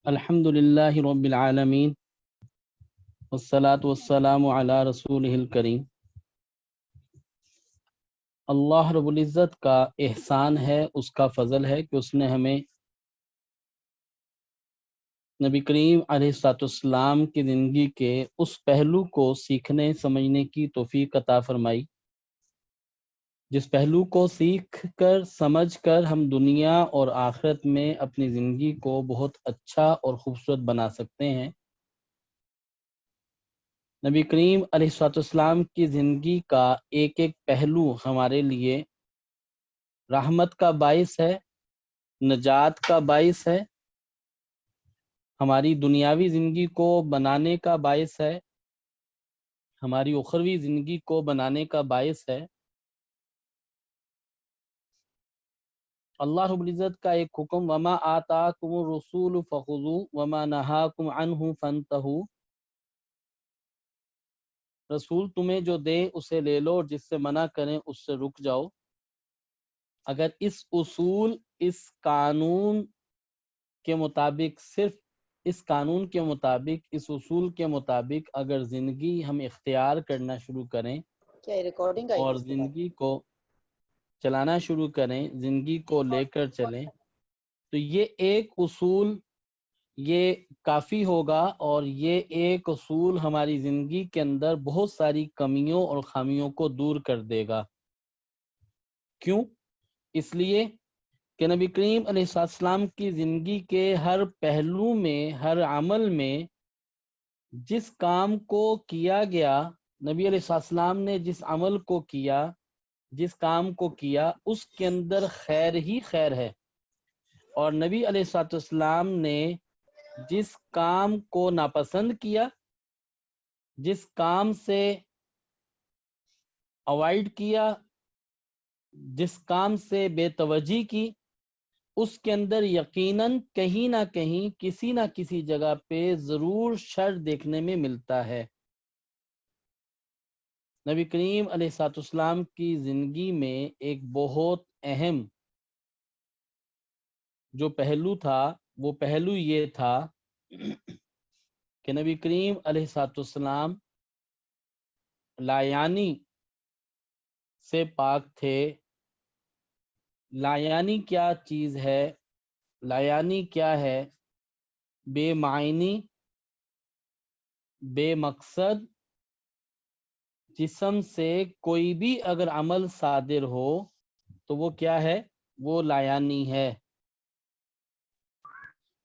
الحمد للہ رب العالمین والصلاة والسلام علی رسولہ الکریم۔ اللہ رب العزت کا احسان ہے، اس کا فضل ہے کہ اس نے ہمیں نبی کریم علیہ الصلوۃ والسلام کی زندگی کے اس پہلو کو سیکھنے سمجھنے کی توفیق عطا فرمائی، جس پہلو کو سیکھ کر سمجھ کر ہم دنیا اور آخرت میں اپنی زندگی کو بہت اچھا اور خوبصورت بنا سکتے ہیں۔ نبی کریم علیہ الصلوۃ والسلام کی زندگی کا ایک ایک پہلو ہمارے لیے رحمت کا باعث ہے، نجات کا باعث ہے، ہماری دنیاوی زندگی کو بنانے کا باعث ہے، ہماری اخروی زندگی کو بنانے کا باعث ہے۔ اللہ رب العزت کا ایک حکم، وما آتاکم الرسول فخذوہ وما نہاکم عنہ فانتہوا، رسول تمہیں جو دے اسے لے لو اور جس سے منع کریں اس سے رک جاؤ۔ اگر اس اصول، اس قانون کے مطابق، صرف اس قانون کے مطابق، اس اصول کے مطابق اگر زندگی ہم اختیار کرنا شروع کریں اور زندگی کو چلانا شروع کریں، زندگی کو لے کر چلیں، تو یہ ایک اصول یہ کافی ہوگا، اور یہ ایک اصول ہماری زندگی کے اندر بہت ساری کمیوں اور خامیوں کو دور کر دے گا۔ کیوں؟ اس لیے کہ نبی کریم علیہ السلام کی زندگی کے ہر پہلو میں، ہر عمل میں جس کام کو کیا گیا، نبی علیہ السلام نے جس عمل کو کیا، جس کام کو کیا، اس کے اندر خیر ہی خیر ہے، اور نبی علیہ السلام نے جس کام کو ناپسند کیا، جس کام سے اوائڈ کیا، جس کام سے بے توجہی کی، اس کے اندر یقیناً کہیں نہ کہیں کسی نہ کسی جگہ پہ ضرور شر دیکھنے میں ملتا ہے۔ نبی کریم علیہ السلام کی زندگی میں ایک بہت اہم جو پہلو تھا، وہ پہلو یہ تھا کہ نبی کریم علیہ السلام لایانی سے پاک تھے۔ لایانی کیا چیز ہے؟ لایانی کیا ہے؟ بے معنی، بے مقصد جسم سے کوئی بھی اگر عمل صادر ہو تو وہ کیا ہے؟ وہ لایانی ہے،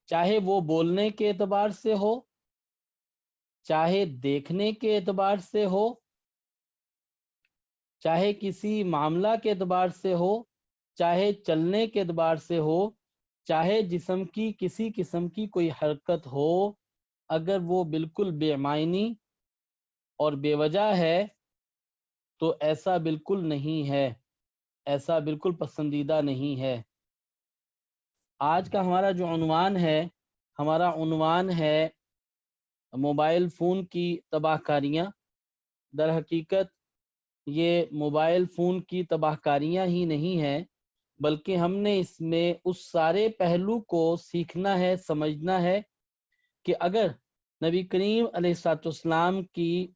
چاہے وہ بولنے کے اعتبار سے ہو، چاہے دیکھنے کے اعتبار سے ہو، چاہے کسی معاملہ کے اعتبار سے ہو، چاہے چلنے کے اعتبار سے ہو، چاہے جسم کی کسی قسم کی کوئی حرکت ہو، اگر وہ بالکل بے معنی اور بے وجہ ہے تو ایسا بالکل نہیں ہے، ایسا بالکل پسندیدہ نہیں ہے۔ آج کا ہمارا جو عنوان ہے، ہمارا عنوان ہے موبائل فون کی تباہ کاریاں۔ در حقیقت یہ موبائل فون کی تباہ کاریاں ہی نہیں ہیں، بلکہ ہم نے اس میں اس سارے پہلو کو سیکھنا ہے، سمجھنا ہے کہ اگر نبی کریم علیہ السلام کی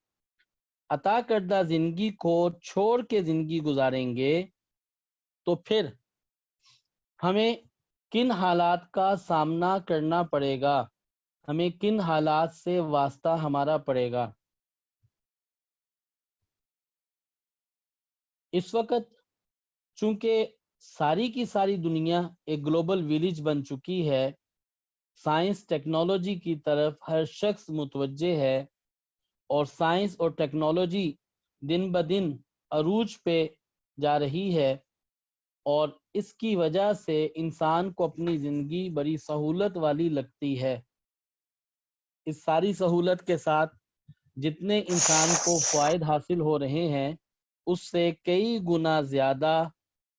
عطا کردہ زندگی کو چھوڑ کے زندگی گزاریں گے تو پھر ہمیں کن حالات کا سامنا کرنا پڑے گا، ہمیں کن حالات سے واسطہ ہمارا پڑے گا۔ اس وقت چونکہ ساری کی ساری دنیا ایک گلوبل ویلیج بن چکی ہے، سائنس ٹیکنالوجی کی طرف ہر شخص متوجہ ہے، اور سائنس اور ٹیکنالوجی دن بدن عروج پہ جا رہی ہے، اور اس کی وجہ سے انسان کو اپنی زندگی بڑی سہولت والی لگتی ہے۔ اس ساری سہولت کے ساتھ جتنے انسان کو فوائد حاصل ہو رہے ہیں، اس سے کئی گنا زیادہ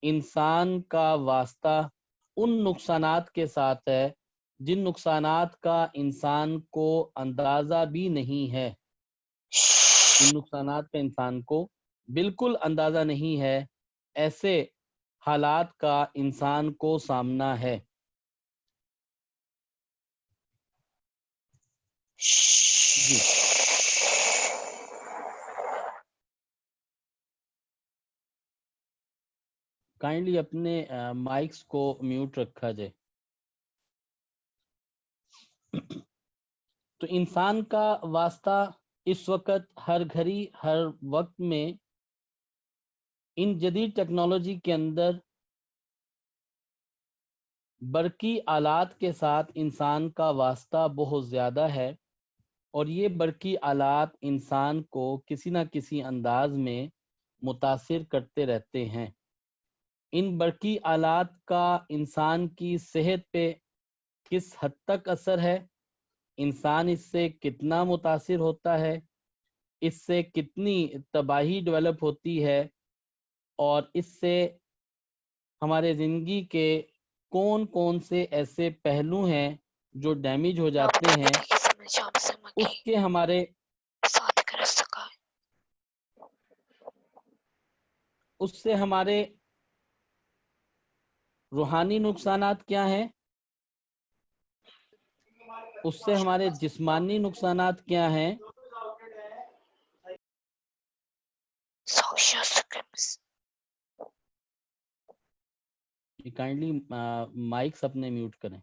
انسان کا واسطہ ان نقصانات کے ساتھ ہے جن نقصانات کا انسان کو اندازہ بھی نہیں ہے، ان نقصانات کا انسان کو بالکل اندازہ نہیں ہے۔ ایسے حالات کا انسان کو سامنا ہے۔ جی کائنڈلی اپنے مائکس کو میوٹ رکھا جائے. تو انسان کا واسطہ اس وقت ہر گھڑی ہر وقت میں ان جدید ٹیکنالوجی کے اندر برقی آلات کے ساتھ انسان کا واسطہ بہت زیادہ ہے، اور یہ برقی آلات انسان کو کسی نہ کسی انداز میں متاثر کرتے رہتے ہیں. ان برقی آلات کا انسان کی صحت پہ کس حد تک اثر ہے، انسان اس سے کتنا متاثر ہوتا ہے، اس سے کتنی تباہی ڈیولپ ہوتی ہے، اور اس سے ہمارے زندگی کے کون کون سے ایسے پہلو ہیں جو ڈیمیج ہو جاتے ہیں، اس کے ہمارے روحانی نقصانات کیا ہیں، اس سے ہمارے جسمانی نقصانات کیا ہیں. کائنڈلی مائکس اپنے میوٹ کریں.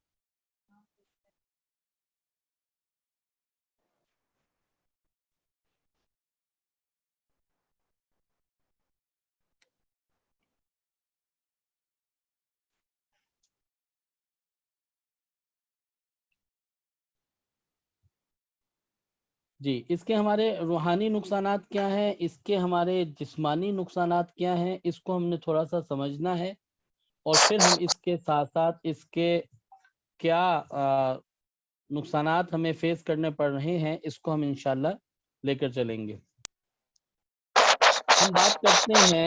جی اس کے ہمارے روحانی نقصانات کیا ہیں، اس کے ہمارے جسمانی نقصانات کیا ہیں، اس کو ہم نے تھوڑا سا سمجھنا ہے، اور پھر ہم اس کے ساتھ ساتھ اس کے کیا نقصانات ہمیں فیس کرنے پڑ رہے ہیں، اس کو ہم انشاءاللہ لے کر چلیں گے. ہم بات کرتے ہیں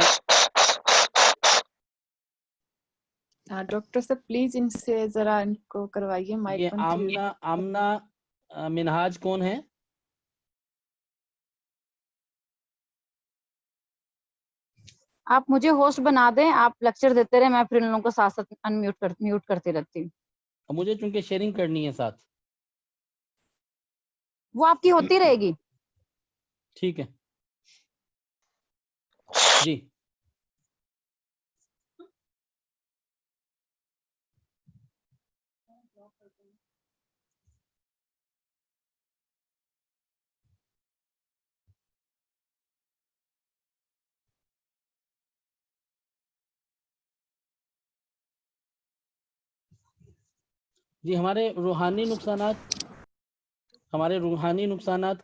ڈاکٹر صاحب پلیز ان سے ذرا ان کو کروائیے مائک یہ بند. آمنہ منہاج کون ہے؟ آپ مجھے ہوسٹ بنا دیں، آپ لیکچر دیتے رہے، میں پھر ان لوگوں کو ساتھ ساتھ میوٹ کرتی رہتی ہوں. مجھے چونکہ شیئرنگ کرنی ہے ساتھ. وہ آپ کی ہوتی رہے گی. ٹھیک ہے جی. جی ہمارے روحانی نقصانات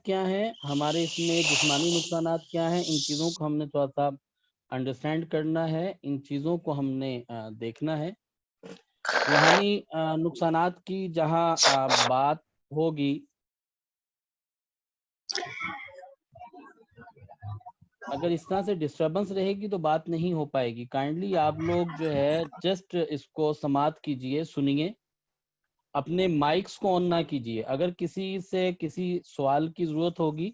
کیا ہیں، ہمارے اس میں جسمانی نقصانات کیا ہیں، ان چیزوں کو ہم نے تھوڑا سا انڈرسٹینڈ کرنا ہے، ان چیزوں کو ہم نے دیکھنا ہے. روحانی نقصانات کی جہاں بات ہوگی، اگر اس طرح سے ڈسٹربنس رہے گی تو بات نہیں ہو پائے گی. کائنڈلی آپ لوگ جو ہے جسٹ اس کو سماعت کیجئے، سنیے، اپنے مائکس کو آن نہ کیجئے. اگر کسی سے کسی سوال کی ضرورت ہوگی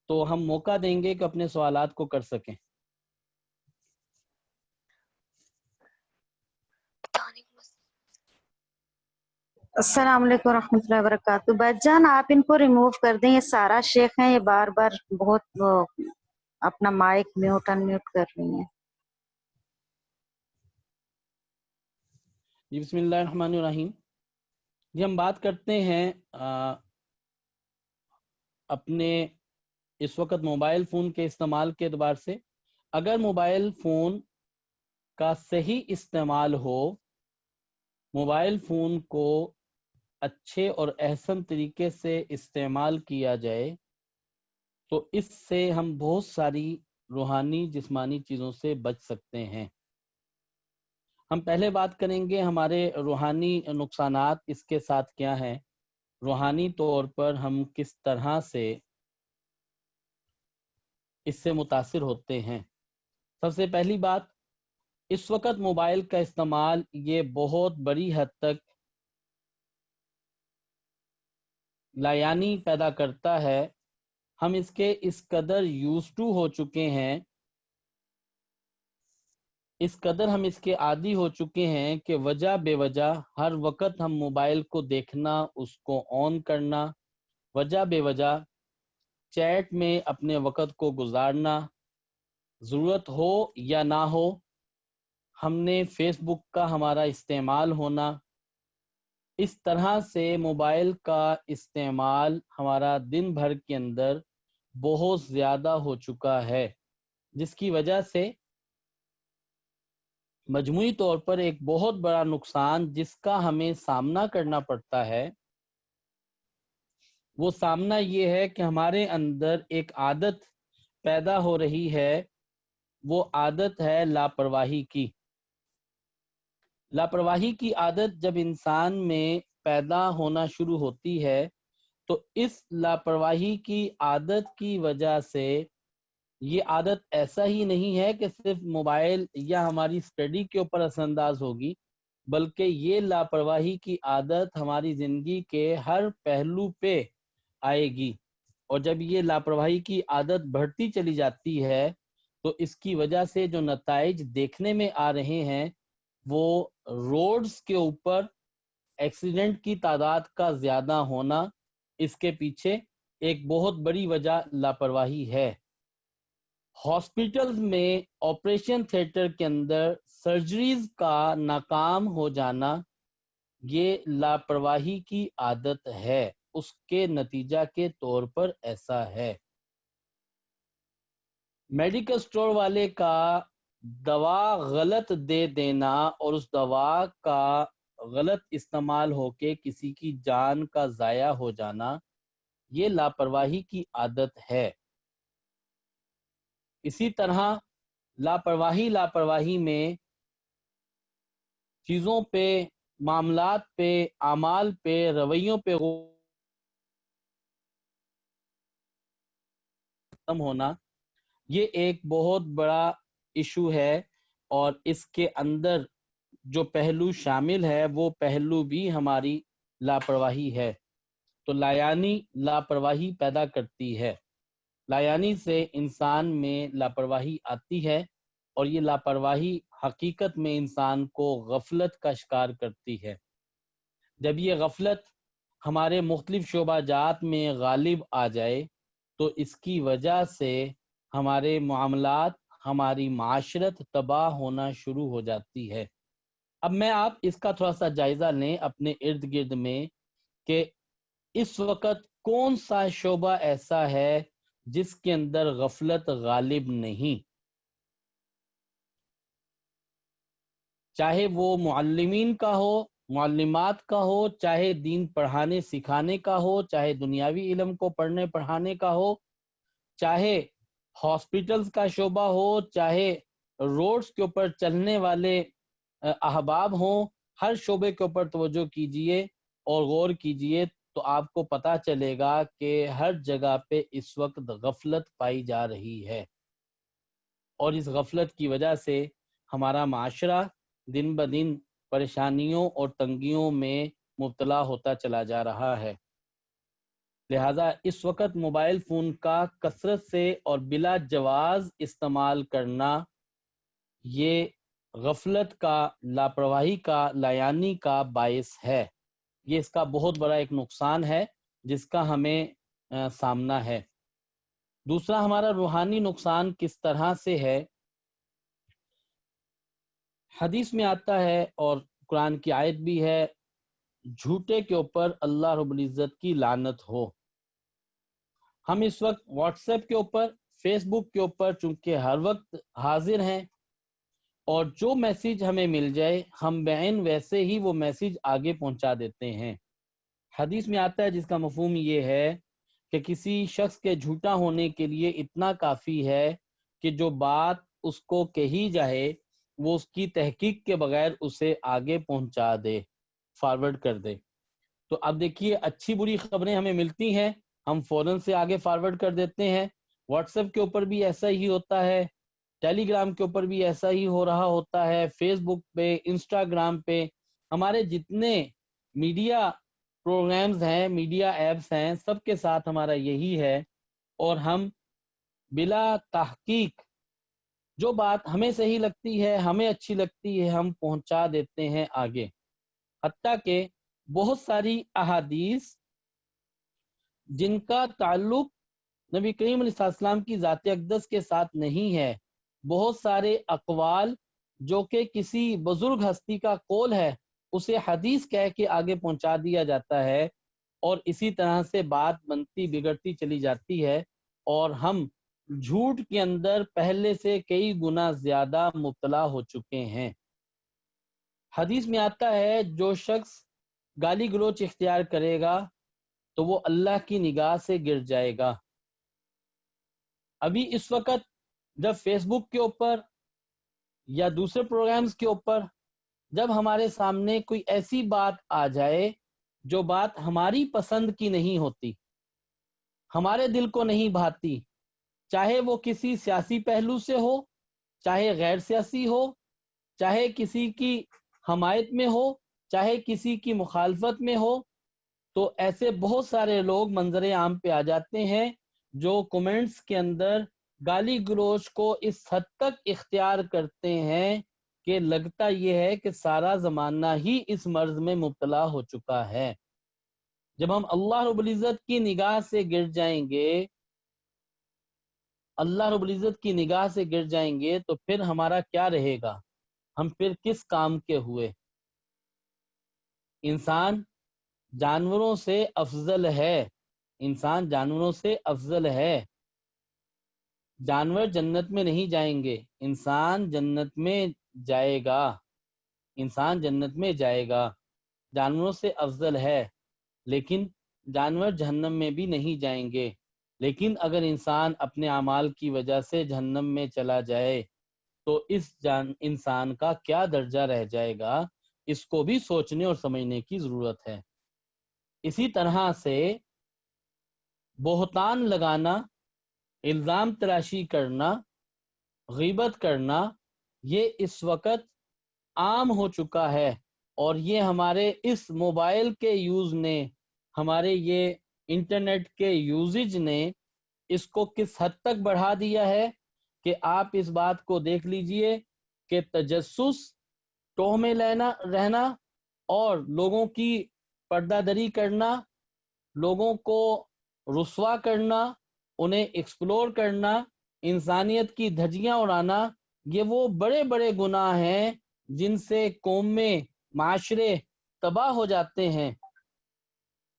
تو ہم موقع دیں گے کہ اپنے سوالات کو کر سکیں. السلام علیکم ورحمۃ اللہ وبرکاتہ. بچ جان آپ ان کو ریموو کر دیں، یہ سارا شیخ ہیں، یہ بار بار بہت اپنا مائک میوٹ ان میوٹ کر رہی ہیں. جی بسم اللہ الرحمن الرحیم. جی ہم بات کرتے ہیں اپنے اس وقت موبائل فون کے استعمال کے اعتبار سے. اگر موبائل فون کا صحیح استعمال ہو، موبائل فون کو اچھے اور احسن طریقے سے استعمال کیا جائے تو اس سے ہم بہت ساری روحانی جسمانی چیزوں سے بچ سکتے ہیں. ہم پہلے بات کریں گے ہمارے روحانی نقصانات اس کے ساتھ کیا ہیں، روحانی طور پر ہم کس طرح سے اس سے متاثر ہوتے ہیں. سب سے پہلی بات، اس وقت موبائل کا استعمال یہ بہت بڑی حد تک لایانی پیدا کرتا ہے. ہم اس کے اس قدر یوز ٹو ہو چکے ہیں، اس قدر ہم اس کے عادی ہو چکے ہیں کہ وجہ بے وجہ ہر وقت ہم موبائل کو دیکھنا، اس کو آن کرنا، وجہ بے وجہ چیٹ میں اپنے وقت کو گزارنا، ضرورت ہو یا نہ ہو، ہم نے فیس بک کا ہمارا استعمال ہونا، اس طرح سے موبائل کا استعمال ہمارا دن بھر کے اندر بہت زیادہ ہو چکا ہے، جس کی وجہ سے مجموعی طور پر ایک بہت بڑا نقصان جس کا ہمیں سامنا کرنا پڑتا ہے، وہ سامنا یہ ہے کہ ہمارے اندر ایک عادت پیدا ہو رہی ہے، وہ عادت ہے لاپرواہی کی۔ لاپرواہی کی عادت جب انسان میں پیدا ہونا شروع ہوتی ہے تو اس لاپرواہی کی عادت کی وجہ سے، یہ عادت ایسا ہی نہیں ہے کہ صرف موبائل یا ہماری اسٹڈی کے اوپر اثر انداز ہوگی، بلکہ یہ لاپرواہی کی عادت ہماری زندگی کے ہر پہلو پہ آئے گی، اور جب یہ لاپرواہی کی عادت بڑھتی چلی جاتی ہے تو اس کی وجہ سے جو نتائج دیکھنے میں آ رہے ہیں وہ روڈز کے اوپر ایکسیڈنٹ کی تعداد کا زیادہ ہونا، اس کے پیچھے ایک بہت بڑی وجہ لاپرواہی ہے۔ ہاسپٹلز میں آپریشن تھیٹر کے اندر سرجریز کا ناکام ہو جانا، یہ لاپرواہی کی عادت ہے، اس کے نتیجہ کے طور پر ایسا ہے۔ میڈیکل سٹور والے کا دوا غلط دے دینا اور اس دوا کا غلط استعمال ہو کے کسی کی جان کا ضائع ہو جانا، یہ لاپرواہی کی عادت ہے۔ اسی طرح لاپرواہی میں چیزوں پہ، معاملات پہ، اعمال پہ، رویوں پہ ختم ہونا، یہ ایک بہت بڑا ایشو ہے، اور اس کے اندر جو پہلو شامل ہے وہ پہلو بھی ہماری لاپرواہی ہے۔ تو لایانی لاپرواہی پیدا کرتی ہے، لایانی سے انسان میں لاپرواہی آتی ہے، اور یہ لاپرواہی حقیقت میں انسان کو غفلت کا شکار کرتی ہے۔ جب یہ غفلت ہمارے مختلف شعبہ جات میں غالب آ جائے تو اس کی وجہ سے ہمارے معاملات، ہماری معاشرت تباہ ہونا شروع ہو جاتی ہے۔ اب میں آپ اس کا تھوڑا سا جائزہ لیں اپنے ارد گرد میں کہ اس وقت کون سا شعبہ ایسا ہے جس کے اندر غفلت غالب نہیں، چاہے وہ معلمین کا ہو، معلمات کا ہو، چاہے دین پڑھانے سکھانے کا ہو، چاہے دنیاوی علم کو پڑھنے پڑھانے کا ہو، چاہے ہاسپٹلز کا شعبہ ہو، چاہے روڈز کے اوپر چلنے والے احباب ہوں، ہر شعبے کے اوپر توجہ کیجئے اور غور کیجئے تو آپ کو پتا چلے گا کہ ہر جگہ پہ اس وقت غفلت پائی جا رہی ہے، اور اس غفلت کی وجہ سے ہمارا معاشرہ دن بدن پریشانیوں اور تنگیوں میں مبتلا ہوتا چلا جا رہا ہے۔ لہذا اس وقت موبائل فون کا کثرت سے اور بلا جواز استعمال کرنا، یہ غفلت کا، لاپرواہی کا، لایانی کا باعث ہے۔ یہ اس کا بہت بڑا ایک نقصان ہے جس کا ہمیں سامنا ہے۔ دوسرا ہمارا روحانی نقصان کس طرح سے ہے؟ حدیث میں آتا ہے اور قرآن کی آیت بھی ہے، جھوٹے کے اوپر اللہ رب العزت کی لعنت ہو۔ ہم اس وقت واٹس ایپ کے اوپر، فیس بک کے اوپر چونکہ ہر وقت حاضر ہیں، اور جو میسیج ہمیں مل جائے ہم بعین ویسے ہی وہ میسیج آگے پہنچا دیتے ہیں۔ حدیث میں آتا ہے جس کا مفہوم یہ ہے کہ کسی شخص کے جھوٹا ہونے کے لیے اتنا کافی ہے کہ جو بات اس کو کہی جائے وہ اس کی تحقیق کے بغیر اسے آگے پہنچا دے، فارورڈ کر دے۔ تو اب دیکھیے، اچھی بری خبریں ہمیں ملتی ہیں، ہم فوراً سے آگے فارورڈ کر دیتے ہیں۔ واٹس ایپ کے اوپر بھی ایسا ہی ہوتا ہے، ٹیلی گرام کے اوپر بھی ایسا ہی ہو رہا ہوتا ہے، فیس بک پہ، انسٹاگرام پہ، ہمارے جتنے میڈیا پروگرامز ہیں، میڈیا ایپس ہیں، سب کے ساتھ ہمارا یہی ہے، اور ہم بلا تحقیق جو بات ہمیں صحیح لگتی ہے، ہمیں اچھی لگتی ہے، ہم پہنچا دیتے ہیں آگے۔ حتیٰ کہ بہت ساری احادیث جن کا تعلق نبی کریم علیہ السلام کی ذات اقدس کے ساتھ نہیں ہے۔ بہت سارے اقوال جو کہ کسی بزرگ ہستی کا قول ہے اسے حدیث کہہ کے آگے پہنچا دیا جاتا ہے، اور اسی طرح سے بات بنتی بگڑتی چلی جاتی ہے، اور ہم جھوٹ کے اندر پہلے سے کئی گنا زیادہ مبتلا ہو چکے ہیں۔ حدیث میں آتا ہے جو شخص گالی گلوچ اختیار کرے گا تو وہ اللہ کی نگاہ سے گر جائے گا۔ ابھی اس وقت جب فیس بک کے اوپر یا دوسرے پروگرامز کے اوپر جب ہمارے سامنے کوئی ایسی بات آ جائے جو بات ہماری پسند کی نہیں ہوتی، ہمارے دل کو نہیں بھاتی، چاہے وہ کسی سیاسی پہلو سے ہو، چاہے غیر سیاسی ہو، چاہے کسی کی حمایت میں ہو، چاہے کسی کی مخالفت میں ہو، تو ایسے بہت سارے لوگ منظر عام پہ آ جاتے ہیں جو کومنٹس کے اندر گالی گلوچ کو اس حد تک اختیار کرتے ہیں کہ لگتا یہ ہے کہ سارا زمانہ ہی اس مرض میں مبتلا ہو چکا ہے۔ جب ہم اللہ رب العزت کی نگاہ سے گر جائیں گے، اللہ رب العزت کی نگاہ سے گر جائیں گے تو پھر ہمارا کیا رہے گا؟ ہم پھر کس کام کے ہوئے؟ انسان جانوروں سے افضل ہے، انسان جانوروں سے افضل ہے۔ جانور جنت میں نہیں جائیں گے، انسان جنت میں جائے گا، انسان جنت میں جائے گا، جانوروں سے افضل ہے، لیکن جانور جہنم میں بھی نہیں جائیں گے۔ لیکن اگر انسان اپنے اعمال کی وجہ سے جہنم میں چلا جائے تو اس انسان کا کیا درجہ رہ جائے گا، اس کو بھی سوچنے اور سمجھنے کی ضرورت ہے۔ اسی طرح سے بہتان لگانا، الزام تراشی کرنا، غیبت کرنا، یہ اس وقت عام ہو چکا ہے، اور یہ ہمارے اس موبائل کے یوز نے، ہمارے یہ انٹرنیٹ کے یوزج نے اس کو کس حد تک بڑھا دیا ہے کہ آپ اس بات کو دیکھ لیجئے کہ تجسس، تہمے رہنا اور لوگوں کی پردہ دری کرنا، لوگوں کو رسوا کرنا، انہیں ایکسپلور کرنا، انسانیت کی دھجیاں اڑانا، یہ وہ بڑے بڑے گناہ ہیں جن سے قومیں، معاشرے تباہ ہو جاتے ہیں۔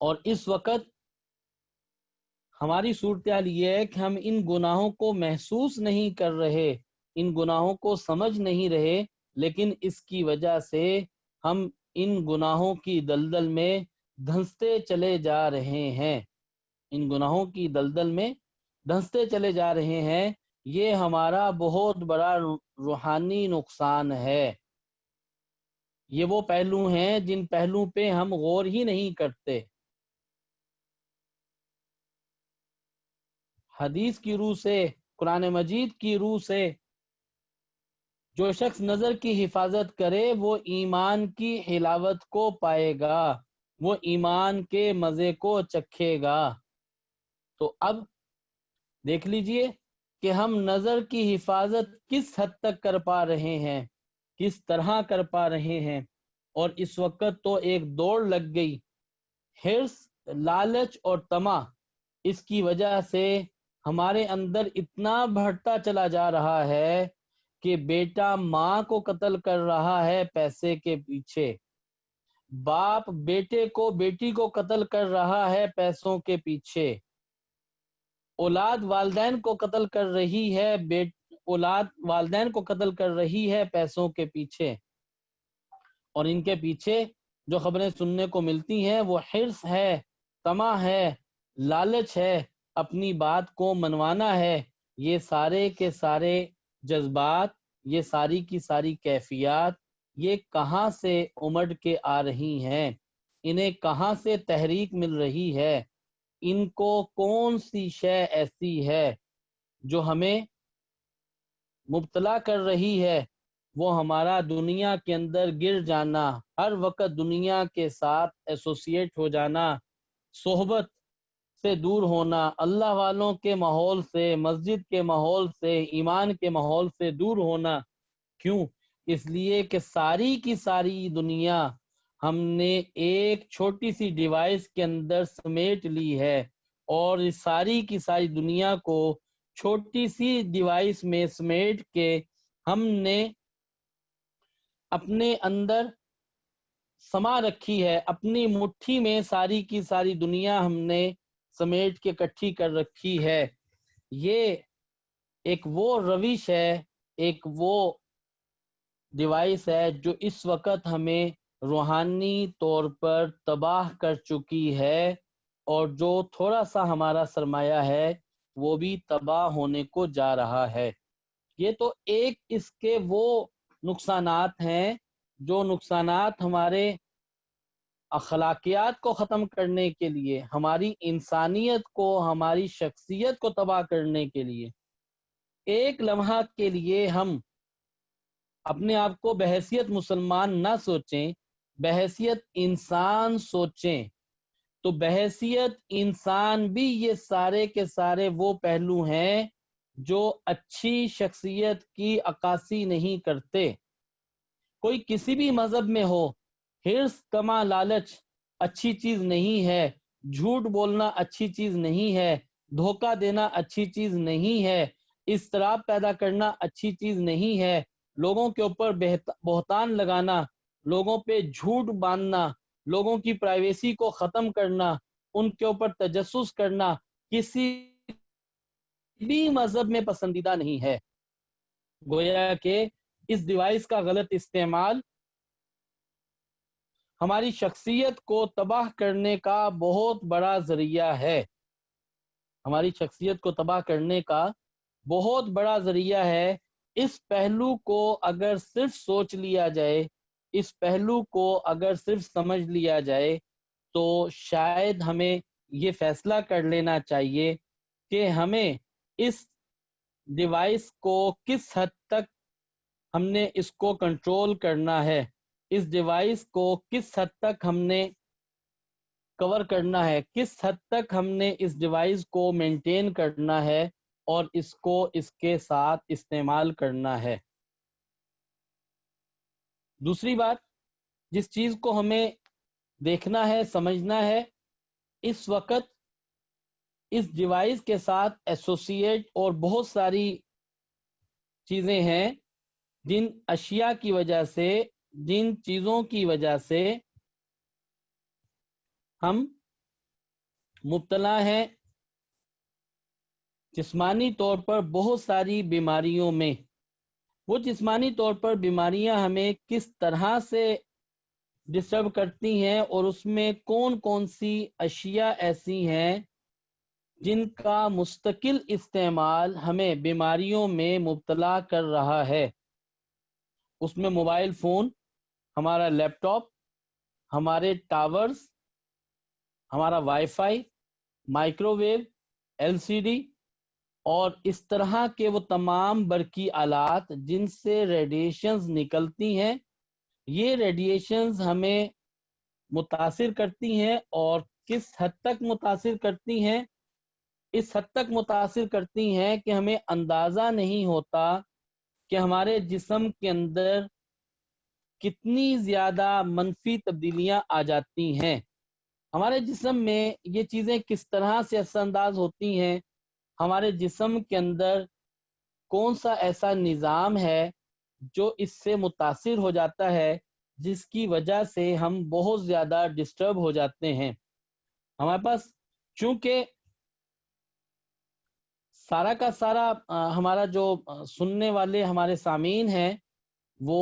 اور اس وقت ہماری صورتحال یہ ہے کہ ہم ان گناہوں کو محسوس نہیں کر رہے، ان گناہوں کو سمجھ نہیں رہے، لیکن اس کی وجہ سے ہم ان گناہوں کی دلدل میں دھنستے چلے جا رہے ہیں، ان گناہوں کی دلدل میں دھنستے چلے جا رہے ہیں۔ یہ ہمارا بہت بڑا روحانی نقصان ہے۔ یہ وہ پہلو ہیں جن پہلو پہ ہم غور ہی نہیں کرتے۔ حدیث کی روح سے، قرآن مجید کی روح سے جو شخص نظر کی حفاظت کرے وہ ایمان کی حلاوت کو پائے گا، وہ ایمان کے مزے کو چکھے گا۔ تو اب دیکھ لیجئے کہ ہم نظر کی حفاظت کس حد تک کر پا رہے ہیں، کس طرح کر پا رہے ہیں۔ اور اس وقت تو ایک دوڑ لگ گئی، حرص، لالچ اور طمع، اس کی وجہ سے ہمارے اندر اتنا بڑھتا چلا جا رہا ہے کہ بیٹا ماں کو قتل کر رہا ہے پیسے کے پیچھے، باپ بیٹے کو، بیٹی کو قتل کر رہا ہے پیسوں کے پیچھے، اولاد والدین کو قتل کر رہی ہے، اولاد والدین کو قتل کر رہی ہے پیسوں کے پیچھے۔ اور ان کے پیچھے جو خبریں سننے کو ملتی ہیں وہ حرص ہے، طمع ہے، لالچ ہے، اپنی بات کو منوانا ہے۔ یہ سارے کے سارے جذبات، یہ ساری کی ساری کیفیات، یہ کہاں سے امڑ کے آ رہی ہیں؟ انہیں کہاں سے تحریک مل رہی ہے؟ ان کو کون سی شے ایسی ہے جو ہمیں مبتلا کر رہی ہے؟ وہ ہمارا دنیا کے اندر گر جانا، ہر وقت دنیا کے ساتھ ایسوسیٹ ہو جانا، صحبت سے دور ہونا، اللہ والوں کے ماحول سے، مسجد کے ماحول سے، ایمان کے ماحول سے دور ہونا۔ کیوں؟ اس لیے کہ ساری کی ساری دنیا ہم نے ایک چھوٹی سی ڈیوائس کے اندر سمیٹ لی ہے، اور اس ساری کی ساری دنیا کو چھوٹی سی ڈیوائس میں سمیٹ کے ہم نے اپنے اندر سما رکھی ہے، اپنی مٹھی میں ساری کی ساری دنیا ہم نے سمیٹ کے اکٹھی کر رکھی ہے۔ یہ ایک وہ روش ہے، ایک وہ ڈیوائس ہے جو اس وقت ہمیں روحانی طور پر تباہ کر چکی ہے، اور جو تھوڑا سا ہمارا سرمایہ ہے وہ بھی تباہ ہونے کو جا رہا ہے۔ یہ تو ایک اس کے وہ نقصانات ہیں جو نقصانات ہمارے اخلاقیات کو ختم کرنے کے لیے، ہماری انسانیت کو، ہماری شخصیت کو تباہ کرنے کے لیے، ایک لمحہ کے لیے ہم اپنے آپ کو بحیثیت مسلمان نہ سوچیں، بحیثیت انسان سوچیں، تو بحیثیت انسان بھی یہ سارے کے سارے وہ پہلو ہیں جو اچھی شخصیت کی عکاسی نہیں کرتے۔ کوئی کسی بھی مذہب میں ہو، حرص، طمع، لالچ اچھی چیز نہیں ہے، جھوٹ بولنا اچھی چیز نہیں ہے، دھوکہ دینا اچھی چیز نہیں ہے، اضطراب پیدا کرنا اچھی چیز نہیں ہے، لوگوں کے اوپر بہتان لگانا، لوگوں پہ جھوٹ باندھنا، لوگوں کی پرائیویسی کو ختم کرنا، ان کے اوپر تجسس کرنا کسی بھی مذہب میں پسندیدہ نہیں ہے۔ گویا کہ اس ڈیوائس کا غلط استعمال ہماری شخصیت کو تباہ کرنے کا بہت بڑا ذریعہ ہے، ہماری شخصیت کو تباہ کرنے کا بہت بڑا ذریعہ ہے۔ اس پہلو کو اگر صرف سوچ لیا جائے، اس پہلو کو اگر صرف سمجھ لیا جائے، تو شاید ہمیں یہ فیصلہ کر لینا چاہیے کہ ہمیں اس ڈیوائس کو کس حد تک ہم نے اس کو کنٹرول کرنا ہے، اس ڈیوائس کو کس حد تک ہم نے کور کرنا ہے، کس حد تک ہم نے اس ڈیوائس کو مینٹین کرنا ہے اور اس کو اس کے ساتھ استعمال کرنا ہے۔ دوسری بات جس چیز کو ہمیں دیکھنا ہے، سمجھنا ہے، اس وقت اس ڈیوائس کے ساتھ ایسوسیٹ اور بہت ساری چیزیں ہیں جن اشیاء کی وجہ سے، جن چیزوں کی وجہ سے ہم مبتلا ہیں جسمانی طور پر بہت ساری بیماریوں میں۔ وہ جسمانی طور پر بیماریاں ہمیں کس طرح سے ڈسٹرب کرتی ہیں، اور اس میں کون کون سی اشیاء ایسی ہیں جن کا مستقل استعمال ہمیں بیماریوں میں مبتلا کر رہا ہے۔ اس میں موبائل فون، ہمارا لیپ ٹاپ، ہمارے ٹاورز، ہمارا wifi, microwave, L C D اور اس طرح کے وہ تمام برقی آلات جن سے ریڈیشنز نکلتی ہیں، یہ ریڈیشنز ہمیں متاثر کرتی ہیں، اور کس حد تک متاثر کرتی ہیں؟ اس حد تک متاثر کرتی ہیں کہ ہمیں اندازہ نہیں ہوتا کہ ہمارے جسم کے اندر کتنی زیادہ منفی تبدیلیاں آ جاتی ہیں۔ ہمارے جسم میں یہ چیزیں کس طرح سے اثر انداز ہوتی ہیں، ہمارے جسم کے اندر کون سا ایسا نظام ہے جو اس سے متاثر ہو جاتا ہے، جس کی وجہ سے ہم بہت زیادہ ڈسٹرب ہو جاتے ہیں۔ ہمارے پاس چونکہ سارا کا سارا ہمارا جو سننے والے ہمارے سامعین ہیں وہ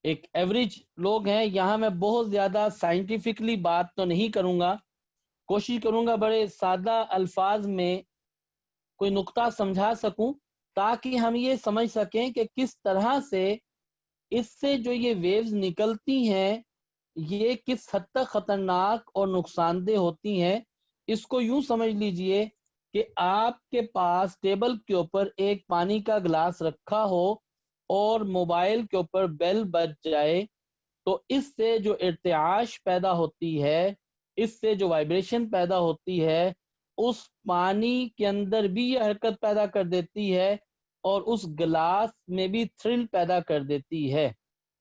ایک ایوریج لوگ ہیں، یہاں میں بہت زیادہ سائنٹیفکلی بات تو نہیں کروں گا، کوشش کروں گا بڑے سادہ الفاظ میں کوئی نقطہ سمجھا سکوں تاکہ ہم یہ سمجھ سکیں کہ کس طرح سے اس سے جو یہ ویوز نکلتی ہیں یہ کس حد تک خطرناک اور نقصان دہ ہوتی ہیں۔ اس کو یوں سمجھ لیجئے کہ آپ کے پاس ٹیبل کے اوپر ایک پانی کا گلاس رکھا ہو اور موبائل کے اوپر بیل بج جائے، تو اس سے جو ارتعاش پیدا ہوتی ہے، اس سے جو وائبریشن پیدا ہوتی ہے، اس پانی کے اندر بھی یہ حرکت پیدا کر دیتی ہے اور اس گلاس میں بھی تھرل پیدا کر دیتی ہے۔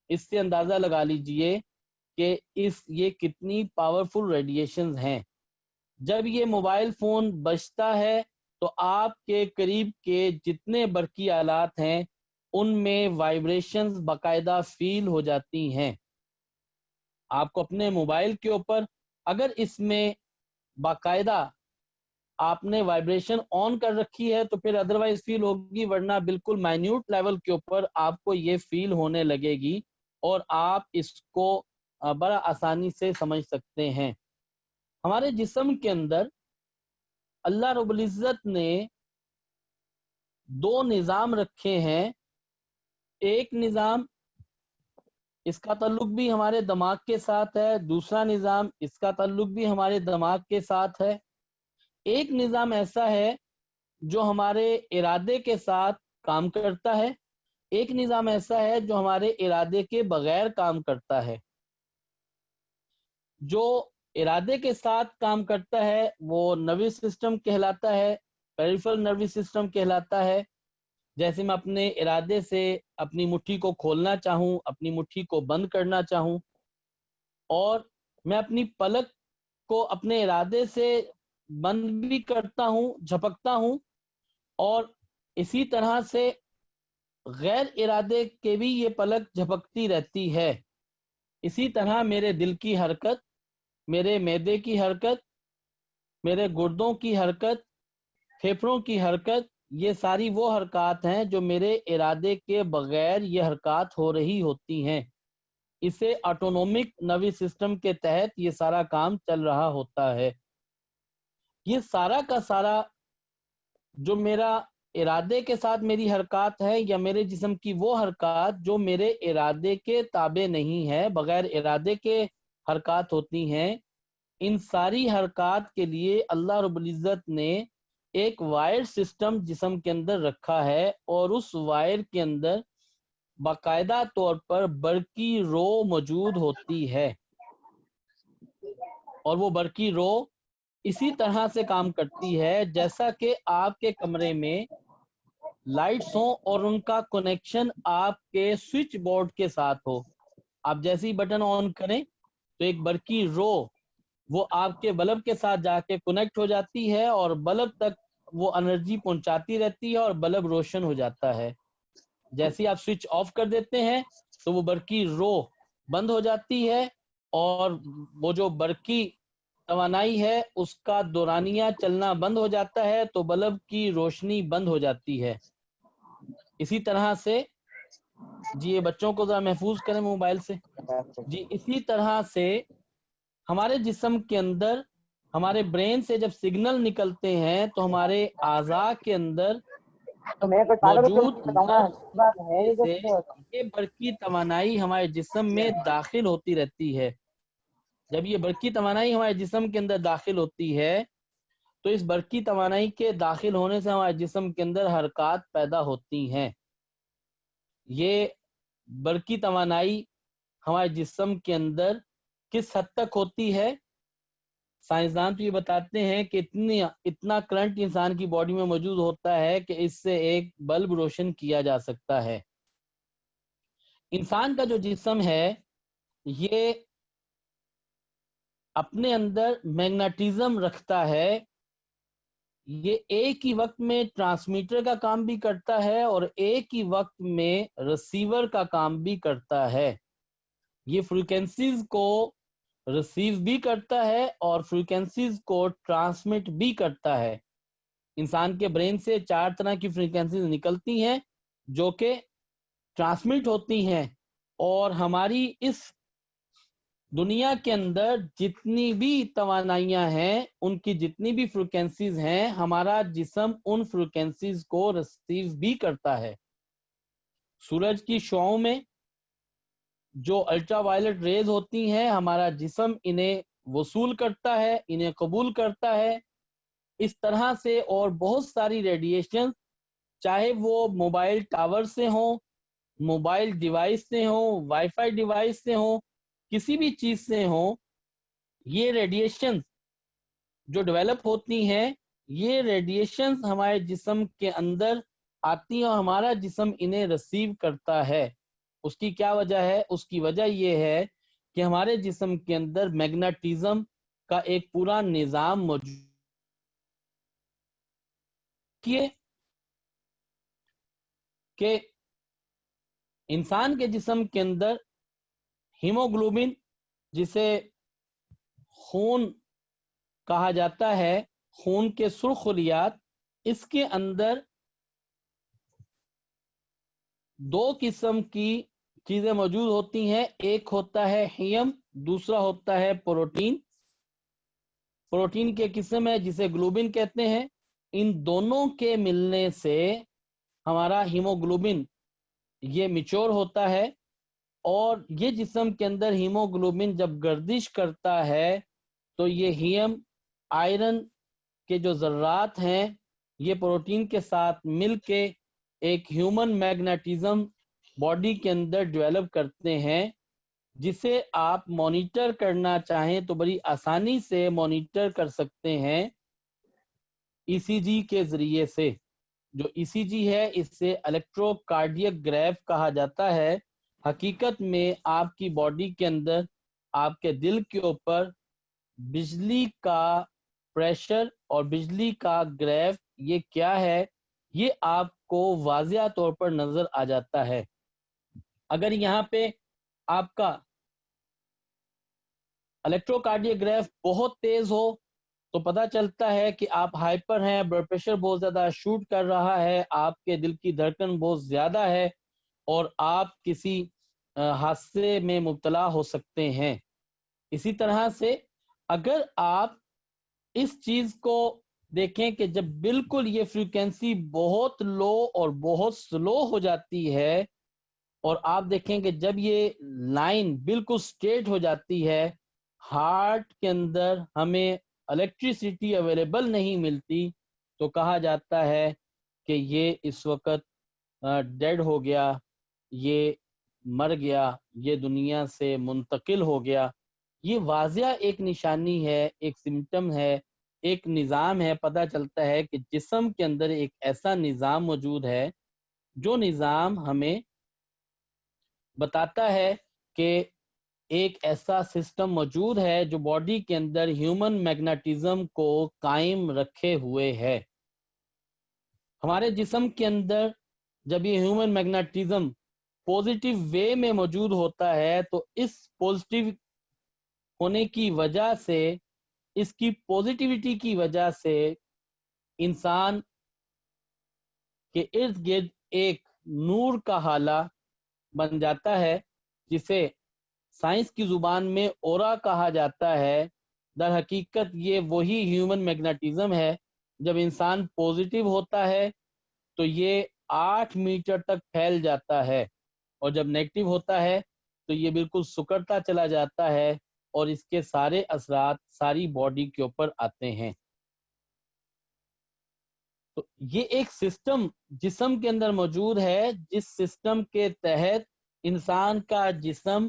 اس سے اندازہ لگا لیجئے کہ یہ کتنی پاورفل ریڈیشنز ہیں۔ جب یہ موبائل فون بجتا ہے تو آپ کے قریب کے جتنے برقی آلات ہیں ان میں وائبریشنز باقاعدہ فیل ہو جاتی ہیں. آپ کو اپنے موبائل کے اوپر اگر اس میں باقاعدہ آپ نے وائبریشن آن کر رکھی ہے تو پھر ادروائز فیل ہوگی، ورنہ بالکل مائنیوٹ لیول کے اوپر آپ کو یہ فیل ہونے لگے گی اور آپ اس کو بڑا آسانی سے سمجھ سکتے ہیں. ہمارے جسم کے اندر اللہ رب العزت نے 2 نظام رکھے ہیں. ایک نظام اس کا تعلق بھی ہمارے دماغ کے ساتھ ہے، دوسرا نظام اس کا تعلق بھی ہمارے دماغ کے ساتھ ہے. ایک نظام ایسا ہے جو ہمارے ارادے کے ساتھ کام کرتا ہے، ایک نظام ایسا ہے جو ہمارے ارادے کے بغیر کام کرتا ہے. جو ارادے کے ساتھ کام کرتا ہے وہ نروس سسٹم کہلاتا ہے، پیریفرل نروس سسٹم کہلاتا ہے. جیسے میں اپنے ارادے سے اپنی مٹھی کو کھولنا چاہوں، اپنی مٹھی کو بند کرنا چاہوں، اور میں اپنی پلک کو اپنے ارادے سے بند بھی کرتا ہوں، جھپکتا ہوں، اور اسی طرح سے غیر ارادے کے بھی یہ پلک جھپکتی رہتی ہے. اسی طرح میرے دل کی حرکت، میرے معدے کی حرکت، میرے گردوں کی حرکت، پھیپھڑوں کی حرکت، یہ ساری وہ حرکات ہیں جو میرے ارادے کے بغیر یہ حرکات ہو رہی ہوتی ہیں. اسے آٹونومک نروس سسٹم کے تحت یہ سارا کام چل رہا ہوتا ہے. یہ سارا کا سارا جو میرا ارادے کے ساتھ میری حرکات ہے یا میرے جسم کی وہ حرکات جو میرے ارادے کے تابع نہیں ہے، بغیر ارادے کے حرکات ہوتی ہیں، ان ساری حرکات کے لیے اللہ رب العزت نے ایک وائر سسٹم جسم کے اندر رکھا ہے، اور اس وائر کے اندر باقاعدہ طور پر برقی رو موجود ہوتی ہے. اور وہ برقی رو اسی طرح سے کام کرتی ہے جیسا کہ آپ کے کمرے میں لائٹس ہوں اور ان کا کنیکشن آپ کے سوئچ بورڈ کے ساتھ ہو. آپ جیسے ہی بٹن آن کریں تو ایک برقی رو وہ آپ کے بلب کے ساتھ جا کے کنیکٹ ہو جاتی ہے اور بلب تک وہ انرجی پہنچاتی رہتی ہے اور بلب روشن ہو جاتا ہے. جیسے ہی آپ سوئچ آف کر دیتے ہیں تو وہ برقی رو بند ہو جاتی ہے اور وہ جو برقی توانائی ہے اس کا دورانیہ چلنا بند ہو جاتا ہے تو بلب کی روشنی بند ہو جاتی ہے. اسی طرح سے جی یہ بچوں کو ذرا محفوظ کریں موبائل سے. جی اسی طرح سے ہمارے جسم کے اندر ہمارے برین سے جب سگنل نکلتے ہیں تو ہمارے اعضاء کے اندر موجود سے یہ برقی توانائی ہمارے جسم میں داخل ہوتی رہتی ہے. جب یہ برقی توانائی ہمارے جسم کے اندر داخل ہوتی ہے تو اس برقی توانائی کے داخل ہونے سے ہمارے جسم کے اندر حرکات پیدا ہوتی ہیں. یہ برقی توانائی ہمارے جسم کے اندر کس حد تک ہوتی ہے؟ سائنسدان تو یہ بتاتے ہیں کہ اتنا کرنٹ انسان کی باڈی میں موجود ہوتا ہے کہ اس سے ایک بلب روشن کیا جا سکتا ہے. انسان کا جو جسم ہے یہ اپنے اندر میگنیٹزم رکھتا ہے. یہ ایک ہی وقت میں ٹرانسمیٹر کا کام بھی کرتا ہے اور ایک ہی وقت میں ریسیور کا کام بھی کرتا ہے. یہ فریکوینسیز کو ریسیو بھی کرتا ہے اور فریکوینسیز کو ٹرانسمٹ بھی کرتا ہے. انسان کے برین سے 4 طرح کی فریکوینسیز نکلتی ہیں جو کہ ٹرانسمٹ ہوتی ہیں، اور ہماری اس دنیا کے اندر جتنی بھی توانائیاں ہیں ان کی جتنی بھی فریکوینسیز ہیں ہمارا جسم ان فریکوینسیز کو ریسیو بھی کرتا ہے. سورج کی شعاؤں میں جو الٹرا وائلٹ ریز ہوتی ہیں ہمارا جسم انہیں وصول کرتا ہے، انہیں قبول کرتا ہے. اس طرح سے اور بہت ساری ریڈیشن، چاہے وہ موبائل ٹاور سے ہوں، موبائل ڈیوائس سے ہوں، وائی فائی ڈیوائس سے ہوں، کسی بھی چیز سے ہوں، یہ ریڈیشن جو ڈیولپ ہوتی ہیں یہ ریڈیشن ہمارے جسم کے اندر آتی ہیں اور ہمارا جسم انہیں ریسیو کرتا ہے. اس کی کیا وجہ ہے؟ اس کی وجہ یہ ہے کہ ہمارے جسم کے اندر میگنیٹزم کا ایک پورا نظام موجود کیے کہ انسان کے جسم کے اندر ہیموگلوبن جسے خون کہا جاتا ہے، خون کے سرخ خلیات، اس کے اندر دو قسم کی چیزیں موجود ہوتی ہیں، ایک ہوتا ہے ہیم، دوسرا ہوتا ہے پروٹین۔ پروٹین کی قسم ہے جسے گلوبن کہتے ہیں۔ ان دونوں کے ملنے سے ہمارا ہیموگلوبن یہ میچور ہوتا ہے، اور یہ جسم کے اندر ہیموگلوبن جب گردش کرتا ہے تو یہ ہیم آئرن کے جو ذرات ہیں یہ پروٹین کے ساتھ مل کے ایک ہیومن میگنیٹزم باڈی کے اندر ڈیولپ کرتے ہیں، جسے آپ مانیٹر کرنا چاہیں تو بڑی آسانی سے مانیٹر کر سکتے ہیں ای سی جی کے ذریعے سے۔ جو ای سی جی ہے اس سے الیکٹرو کارڈیک گراف کہا جاتا ہے۔ حقیقت میں آپ کی باڈی کے اندر آپ کے دل کے اوپر بجلی کا پریشر اور بجلی کا گراف یہ کیا ہے، یہ آپ کو واضح طور پر نظر آ جاتا ہے۔ اگر یہاں پہ آپ کا الیکٹرو کارڈیک گراف بہت تیز ہو تو پتہ چلتا ہے کہ آپ ہائپر ہیں، بلڈ پریشر بہت زیادہ شوٹ کر رہا ہے، آپ کے دل کی دھڑکن بہت زیادہ ہے اور آپ کسی حادثے میں مبتلا ہو سکتے ہیں۔ اسی طرح سے اگر آپ اس چیز کو دیکھیں کہ جب بالکل یہ فریکوینسی بہت لو اور بہت سلو ہو جاتی ہے، اور آپ دیکھیں کہ جب یہ لائن بالکل سٹریٹ ہو جاتی ہے، ہارٹ کے اندر ہمیں الیکٹریسٹی اویلیبل نہیں ملتی، تو کہا جاتا ہے کہ یہ اس وقت ڈیڈ ہو گیا، یہ مر گیا، یہ دنیا سے منتقل ہو گیا۔ یہ واضح ایک نشانی ہے، ایک سمٹم ہے، ایک نظام ہے، پتہ چلتا ہے کہ جسم کے اندر ایک ایسا نظام موجود ہے جو نظام ہمیں بتاتا ہے کہ ایک ایسا سسٹم موجود ہے جو باڈی کے اندر ہیومن میگنیٹزم کو قائم رکھے ہوئے ہے۔ ہمارے جسم کے اندر جب یہ ہیومن میگنیٹزم پوزیٹیو وے میں موجود ہوتا ہے تو اس پوزیٹیو ہونے کی وجہ سے، اس کی پوزیٹیوٹی کی وجہ سے انسان کے ارد گرد ایک نور کا حالہ بن جاتا ہے، جسے سائنس کی زبان میں اورا کہا جاتا ہے۔ در حقیقت یہ وہی ہیومن میگنیٹزم ہے۔ جب انسان پوزیٹیو ہوتا ہے تو یہ 8 میٹر تک پھیل جاتا ہے، اور جب نیگیٹو ہوتا ہے تو یہ بالکل سکڑتا چلا جاتا ہے، اور اس کے سارے اثرات ساری باڈی کے اوپر آتے ہیں۔ تو یہ ایک سسٹم جسم کے اندر موجود ہے، جس سسٹم کے تحت انسان کا جسم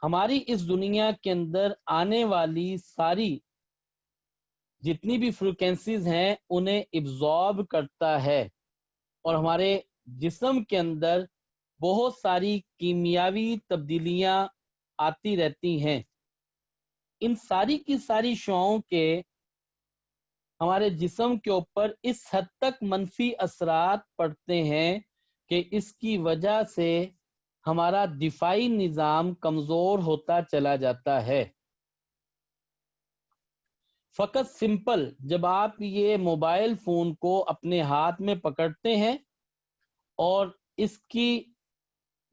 ہماری اس دنیا کے اندر آنے والی ساری جتنی بھی فریکوینسیز ہیں انہیں ایبزارب کرتا ہے، اور ہمارے جسم کے اندر بہت ساری کیمیاوی تبدیلیاں آتی رہتی ہیں۔ ان ساری کی ساری شعاؤں کے ہمارے جسم کے اوپر اس حد تک منفی اثرات پڑتے ہیں کہ اس کی وجہ سے ہمارا دفاعی نظام کمزور ہوتا چلا جاتا ہے۔ فقط سمپل جب آپ یہ موبائل فون کو اپنے ہاتھ میں پکڑتے ہیں اور اس کی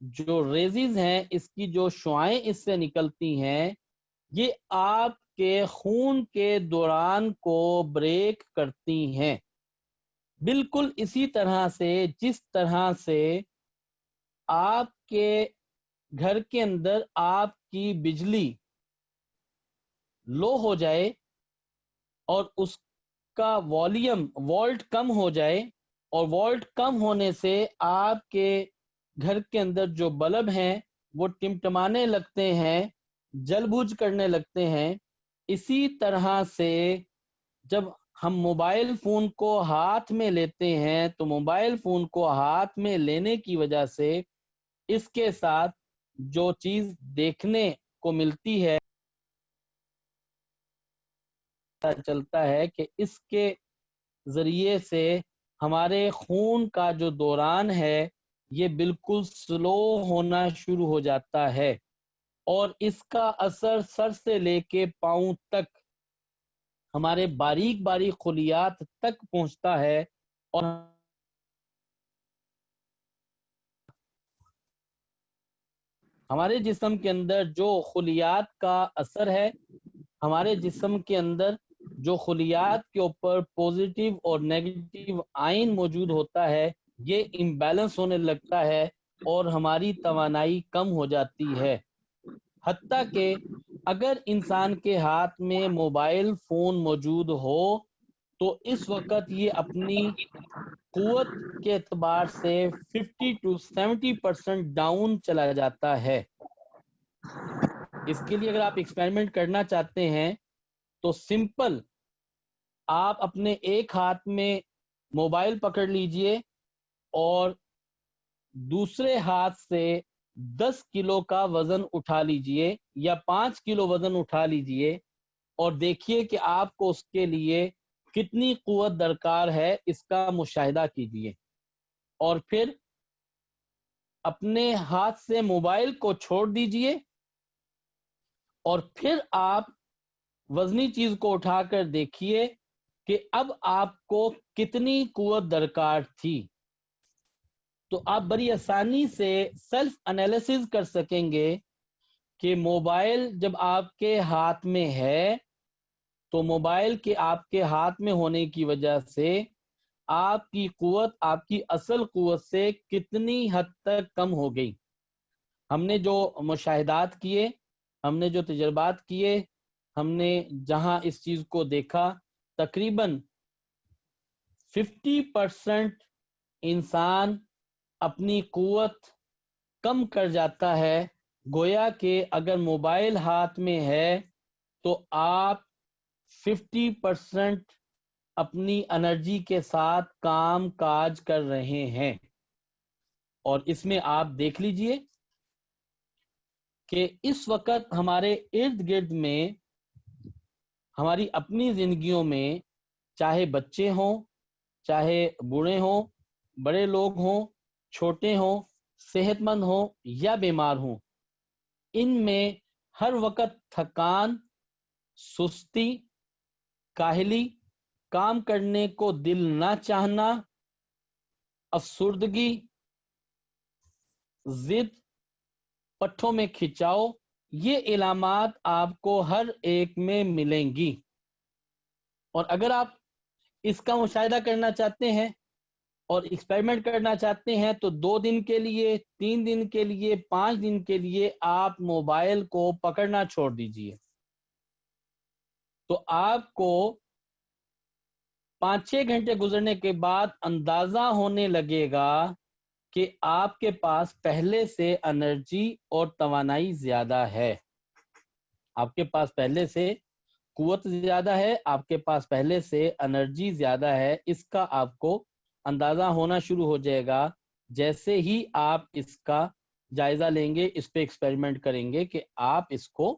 جو ریزز ہیں، اس کی جو شعائیں اس سے نکلتی ہیں، یہ آپ کے خون کے دوران کو بریک کرتی ہیں، بالکل اسی طرح سے جس طرح سے آپ کے گھر کے اندر آپ کی بجلی لو ہو جائے اور اس کا وولٹ کم ہو جائے، اور وولٹ کم ہونے سے آپ کے گھر کے اندر جو بلب ہیں وہ ٹمٹمانے لگتے ہیں، جل بجھ کرنے لگتے ہیں، اسی طرح سے جب ہم موبائل فون کو ہاتھ میں لیتے ہیں تو موبائل فون کو ہاتھ میں لینے کی وجہ سے اس کے ساتھ جو چیز دیکھنے کو ملتی ہے پتہ چلتا ہے کہ اس کے ذریعے سے ہمارے خون کا جو دوران ہے یہ بالکل سلو ہونا شروع ہو جاتا ہے، اور اس کا اثر سر سے لے کے پاؤں تک ہمارے باریک باریک خلیات تک پہنچتا ہے، اور ہمارے جسم کے اندر جو خلیات کا اثر ہے، ہمارے جسم کے اندر جو خلیات کے اوپر پوزیٹیو اور نیگیٹیو آئن موجود ہوتا ہے، یہ امبیلنس ہونے لگتا ہے اور ہماری توانائی کم ہو جاتی ہے۔ حتیٰ کہ اگر انسان کے ہاتھ میں موبائل فون موجود ہو تو اس وقت یہ اپنی قوت کے اعتبار سے 50 to 70% ڈاؤن چلا جاتا ہے۔ اس کے لیے اگر آپ ایکسپیریمنٹ کرنا چاہتے ہیں تو سمپل، آپ اپنے ایک ہاتھ میں موبائل پکڑ لیجئے اور دوسرے ہاتھ سے 10 کلو کا وزن اٹھا لیجئے یا 5 کلو وزن اٹھا لیجئے، اور دیکھیے کہ آپ کو اس کے لیے کتنی قوت درکار ہے، اس کا مشاہدہ کیجئے، اور پھر اپنے ہاتھ سے موبائل کو چھوڑ دیجئے، اور پھر آپ وزنی چیز کو اٹھا کر دیکھیے کہ اب آپ کو کتنی قوت درکار تھی۔ تو آپ بڑی آسانی سے سیلف انالیسز کر سکیں گے کہ موبائل جب آپ کے ہاتھ میں ہے تو موبائل کے آپ کے ہاتھ میں ہونے کی وجہ سے آپ کی قوت آپ کی اصل قوت سے کتنی حد تک کم ہو گئی۔ ہم نے جو مشاہدات کیے، ہم نے جو تجربات کیے، ہم نے جہاں اس چیز کو دیکھا، تقریباً 50% انسان اپنی قوت کم کر جاتا ہے۔ گویا کہ اگر موبائل ہاتھ میں ہے تو آپ 50% اپنی انرجی کے ساتھ کام کاج کر رہے ہیں، اور اس میں آپ دیکھ لیجئے کہ اس وقت ہمارے ارد گرد میں، ہماری اپنی زندگیوں میں، چاہے بچے ہوں، چاہے بوڑھے ہوں، بڑے لوگ ہوں، چھوٹے ہوں، صحت مند ہوں یا بیمار ہوں، ان میں ہر وقت تھکان، سستی، کاہلی، کام کرنے کو دل نہ چاہنا، افسردگی، ضد، پٹھوں میں کھچاؤ، یہ علامات آپ کو ہر ایک میں ملیں گی۔ اور اگر آپ اس کا مشاہدہ کرنا چاہتے ہیں اور ایکسپیریمنٹ کرنا چاہتے ہیں تو 2 دن کے لیے، 3 دن کے لیے، 5 دن کے لیے آپ موبائل کو پکڑنا چھوڑ دیجئے، تو آپ کو 5-6 گھنٹے گزرنے کے بعد اندازہ ہونے لگے گا کہ آپ کے پاس پہلے سے انرجی اور توانائی زیادہ ہے، آپ کے پاس پہلے سے قوت زیادہ ہے، آپ کے پاس پہلے سے انرجی زیادہ ہے۔ اس کا آپ کو اندازہ ہونا شروع ہو جائے گا جیسے ہی آپ اس کا جائزہ لیں گے، اس پہ ایکسپیریمنٹ کریں گے کہ آپ اس کو،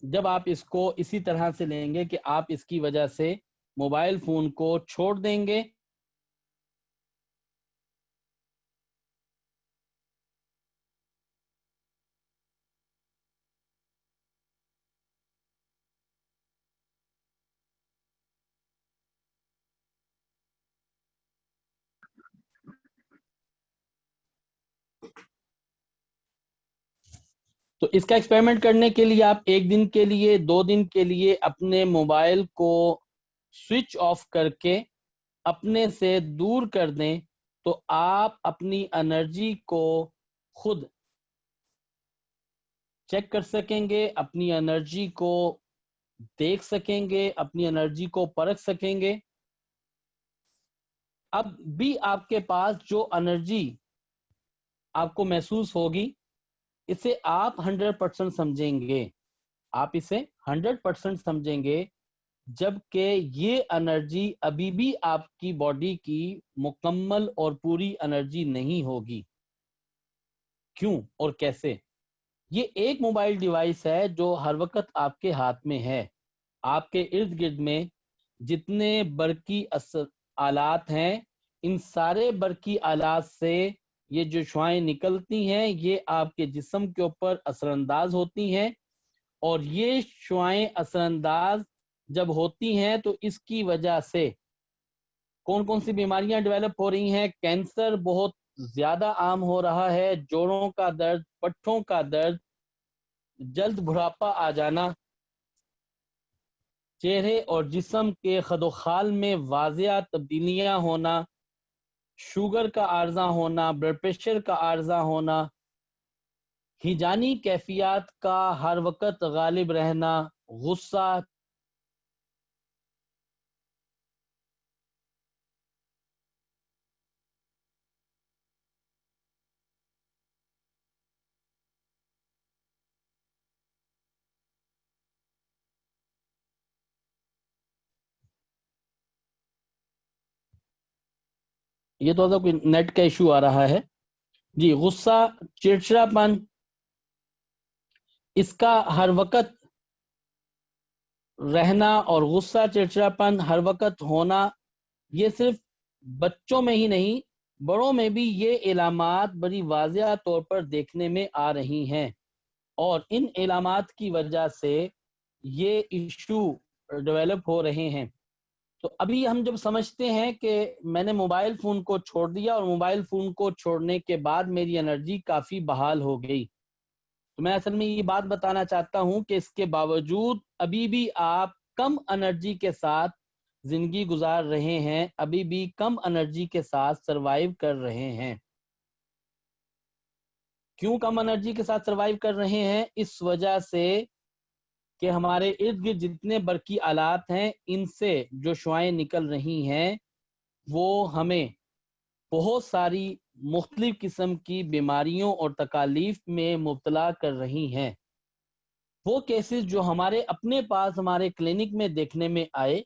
جب آپ اس کو اسی طرح سے لیں گے کہ آپ اس کی وجہ سے موبائل فون کو چھوڑ دیں گے، تو اس کا ایکسپیریمنٹ کرنے کے لیے آپ 1 دن کے لیے، 2 دن کے لیے اپنے موبائل کو سوئچ آف کر کے اپنے سے دور کر دیں، تو آپ اپنی انرجی کو خود چیک کر سکیں گے، اپنی انرجی کو دیکھ سکیں گے، اپنی انرجی کو پرکھ سکیں گے۔ اب بھی آپ کے پاس جو انرجی آپ کو محسوس ہوگی، اسے آپ 100% سمجھیں گے، آپ اسے 100% سمجھیں گے، جبکہ یہ انرجی ابھی بھی آپ کی باڈی کی مکمل اور پوری انرجی نہیں ہوگی۔ کیوں اور کیسے؟ یہ ایک موبائل ڈیوائس ہے جو ہر وقت آپ کے ہاتھ میں ہے. آپ کے ارد گرد میں جتنے برقی آلات ہیں ان سارے برقی آلات سے یہ جو شعاعیں نکلتی ہیں یہ آپ کے جسم کے اوپر اثر انداز ہوتی ہیں، اور یہ شعاعیں اثر انداز جب ہوتی ہیں تو اس کی وجہ سے کون کون سی بیماریاں ڈیولپ ہو رہی ہیں. کینسر بہت زیادہ عام ہو رہا ہے، جوڑوں کا درد، پٹھوں کا درد، جلد بڑھاپا آ جانا، چہرے اور جسم کے خد و خال میں واضح تبدیلیاں ہونا، شوگر کا عارضہ ہونا، بلڈ پریشر کا عارضہ ہونا، ہیجانی کیفیات کا ہر وقت غالب رہنا، غصہ، یہ تو کوئی نیٹ کا ایشو آ رہا ہے جی. غصہ، چڑچڑا پن، اس کا ہر وقت رہنا اور غصہ چڑچڑا پن ہر وقت ہونا، یہ صرف بچوں میں ہی نہیں بڑوں میں بھی یہ علامات بڑی واضح طور پر دیکھنے میں آ رہی ہیں، اور ان علامات کی وجہ سے یہ ایشو ڈیولپ ہو رہے ہیں. تو ابھی ہم جب سمجھتے ہیں کہ میں نے موبائل فون کو چھوڑ دیا اور موبائل فون کو چھوڑنے کے بعد میری انرجی کافی بحال ہو گئی، تو میں اصل میں یہ بات بتانا چاہتا ہوں کہ اس کے باوجود ابھی بھی آپ کم انرجی کے ساتھ زندگی گزار رہے ہیں، ابھی بھی کم انرجی کے ساتھ سروائیو کر رہے ہیں. کیوں کم انرجی کے ساتھ سروائیو کر رہے ہیں؟ اس وجہ سے کہ ہمارے ارد گرد جتنے برقی آلات ہیں ان سے جو شعاعیں نکل رہی ہیں وہ ہمیں بہت ساری مختلف قسم کی بیماریوں اور تکالیف میں مبتلا کر رہی ہیں. وہ کیسز جو ہمارے اپنے پاس ہمارے کلینک میں دیکھنے میں آئے،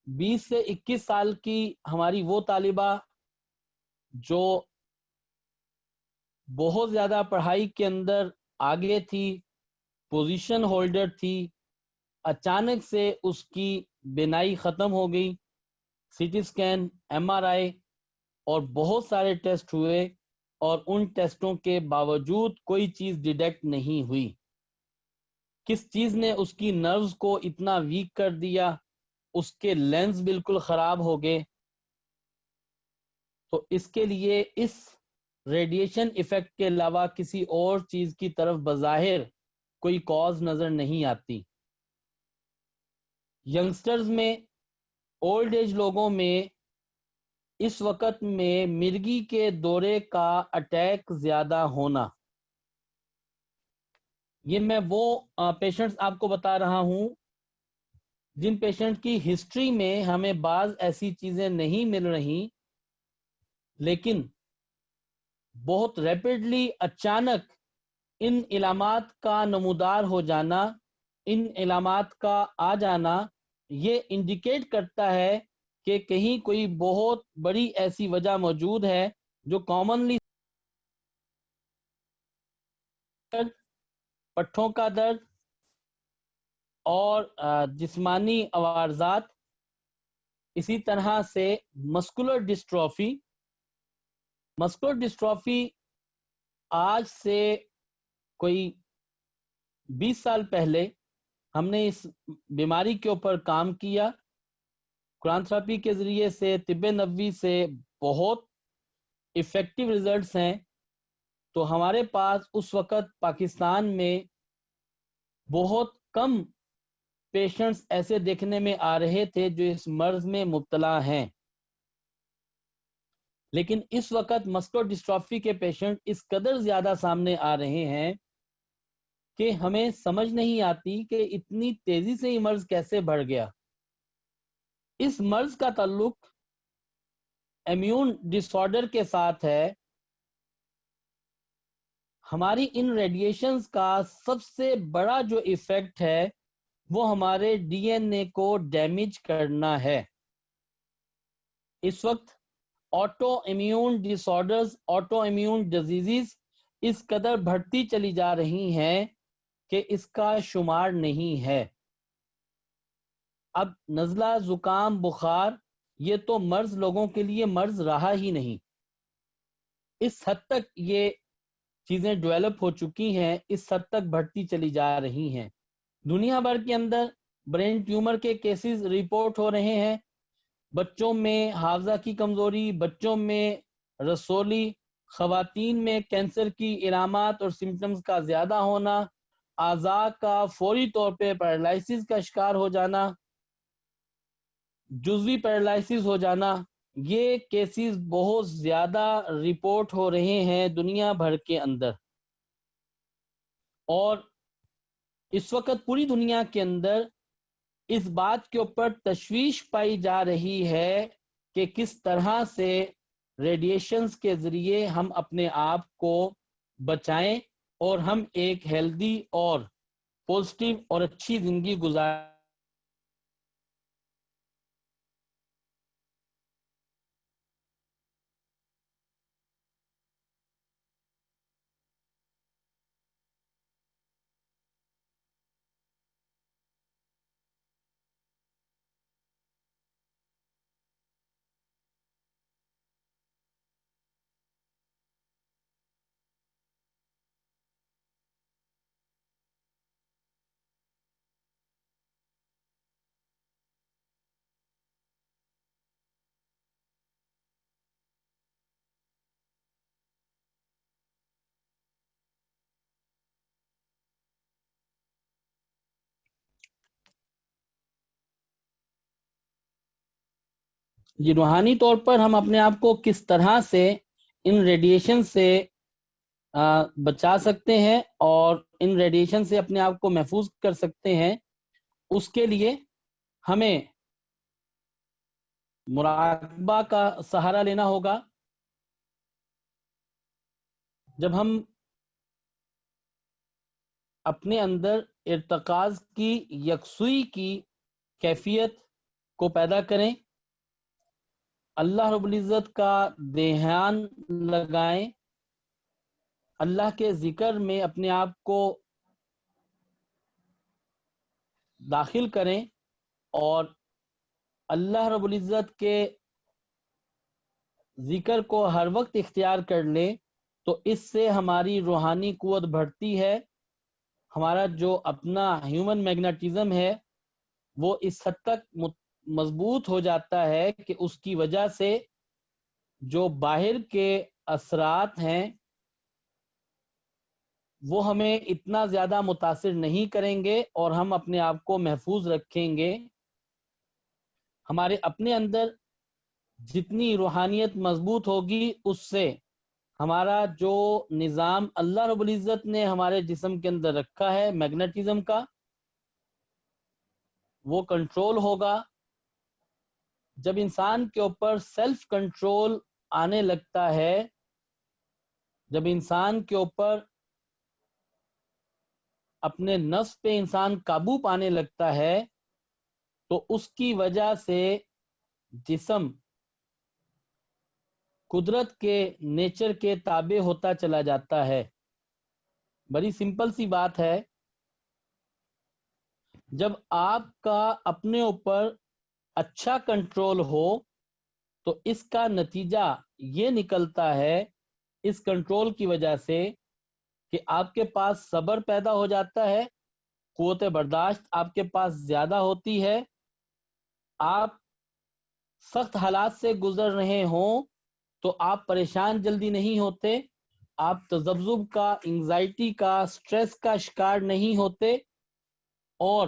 20 سے 21 سال کی ہماری وہ طالبہ جو بہت زیادہ پڑھائی کے اندر آگے تھی، پوزیشن ہولڈر تھی، اچانک سے اس کی بینائی ختم ہو گئی. C T scan, M R I اور بہت سارے ٹیسٹ ہوئے اور ان ٹیسٹوں کے باوجود کوئی چیز ڈیٹیکٹ نہیں ہوئی. کس چیز نے اس کی نروز کو اتنا ویک کر دیا؟ اس کے لینز بالکل خراب ہو گئے. تو اس کے لیے اس ریڈیشن ایفیکٹ کے علاوہ کسی اور چیز کی طرف بظاہر کوئی کاز نظر نہیں آتی. ینگسٹرز میں، اولڈ ایج لوگوں میں اس وقت میں مرگی کے دورے کا اٹیک زیادہ ہونا، یہ میں وہ پیشنٹس آپ کو بتا رہا ہوں جن پیشنٹ کی ہسٹری میں ہمیں بعض ایسی چیزیں نہیں مل رہی، لیکن بہت ریپڈلی اچانک ان علامات کا نمودار ہو جانا، ان علامات کا آ جانا، یہ انڈیکیٹ کرتا ہے کہ کہیں کوئی بہت بڑی ایسی وجہ موجود ہے جو کامنلی پٹھوں کا درد اور جسمانی عوارضات، اسی طرح سے مسکولر ڈسٹروفی. مسکولر ڈسٹروفی آج سے کوئی 20 سال پہلے ہم نے اس بیماری کے اوپر کام کیا، قرآن تھراپی کے ذریعے سے، طب نبوی سے بہت ایفیکٹو ریزلٹس ہیں. تو ہمارے پاس اس وقت پاکستان میں بہت کم پیشنٹس ایسے دیکھنے میں آ رہے تھے جو اس مرض میں مبتلا ہیں، لیکن اس وقت مسکولر ڈسٹرافی کے پیشنٹ اس قدر زیادہ سامنے آ رہے ہیں کہ ہمیں سمجھ نہیں آتی کہ اتنی تیزی سے یہ مرض کیسے بڑھ گیا. اس مرض کا تعلق امیون ڈس آرڈر کے ساتھ ہے. ہماری ان ریڈیشنز کا سب سے بڑا جو ایفیکٹ ہے وہ ہمارے ڈی این اے کو ڈیمیج کرنا ہے. اس وقت آٹو امیون ڈس آرڈرز، آٹو امیون ڈیزیزز اس قدر بڑھتی چلی جا رہی ہیں کہ اس کا شمار نہیں ہے۔ اب نزلہ، زکام، بخار یہ تو مرض لوگوں کے لیے مرض رہا ہی نہیں۔ اس حد تک یہ چیزیں ڈیولپ ہو چکی ہیں، اس حد تک بڑھتی چلی جا رہی ہیں۔ دنیا بھر کے اندر برین ٹیومر کے کیسز رپورٹ ہو رہے ہیں، بچوں میں حافظہ کی کمزوری، بچوں میں رسولی، خواتین میں کینسر کی علامات اور سمٹمز کا زیادہ ہونا، اعضاء کا فوری طور پہ پیرالائسس کا شکار ہو جانا، جزوی پیرالائسس ہو جانا، یہ کیسز بہت زیادہ رپورٹ ہو رہے ہیں دنیا بھر کے اندر۔ اور اس وقت پوری دنیا کے اندر اس بات کے اوپر تشویش پائی جا رہی ہے کہ کس طرح سے ریڈیشنز کے ذریعے ہم اپنے آپ کو بچائیں اور ہم ایک ہیلدی اور پازیٹیو اور اچھی زندگی گزاریں۔ جی، روحانی طور پر ہم اپنے آپ کو کس طرح سے ان ریڈیشن سے بچا سکتے ہیں اور ان ریڈیشن سے اپنے آپ کو محفوظ کر سکتے ہیں، اس کے لیے ہمیں مراقبہ کا سہارا لینا ہوگا۔ جب ہم اپنے اندر ارتکاز کی یکسوئی کی کیفیت کو پیدا کریں، اللہ رب العزت کا دھیان لگائیں، اللہ کے ذکر میں اپنے آپ کو داخل کریں اور اللہ رب العزت کے ذکر کو ہر وقت اختیار کر لیں، تو اس سے ہماری روحانی قوت بڑھتی ہے، ہمارا جو اپنا ہیومن میگنیٹزم ہے وہ اس حد تک مضبوط ہو جاتا ہے کہ اس کی وجہ سے جو باہر کے اثرات ہیں وہ ہمیں اتنا زیادہ متاثر نہیں کریں گے اور ہم اپنے آپ کو محفوظ رکھیں گے۔ ہمارے اپنے اندر جتنی روحانیت مضبوط ہوگی، اس سے ہمارا جو نظام اللہ رب العزت نے ہمارے جسم کے اندر رکھا ہے میگنیٹزم کا، وہ کنٹرول ہوگا۔ جب انسان کے اوپر سیلف کنٹرول آنے لگتا ہے، جب انسان کے اوپر اپنے نفس پہ انسان قابو پانے لگتا ہے، تو اس کی وجہ سے جسم قدرت کے نیچر کے تابع ہوتا چلا جاتا ہے۔ بڑی سمپل سی بات ہے، جب آپ کا اپنے اوپر اچھا کنٹرول ہو تو اس کا نتیجہ یہ نکلتا ہے، اس کنٹرول کی وجہ سے، کہ آپ کے پاس صبر پیدا ہو جاتا ہے، قوت برداشت آپ کے پاس زیادہ ہوتی ہے۔ آپ سخت حالات سے گزر رہے ہوں تو آپ پریشان جلدی نہیں ہوتے، آپ تذبذب کا، انگزائٹی کا، سٹریس کا شکار نہیں ہوتے، اور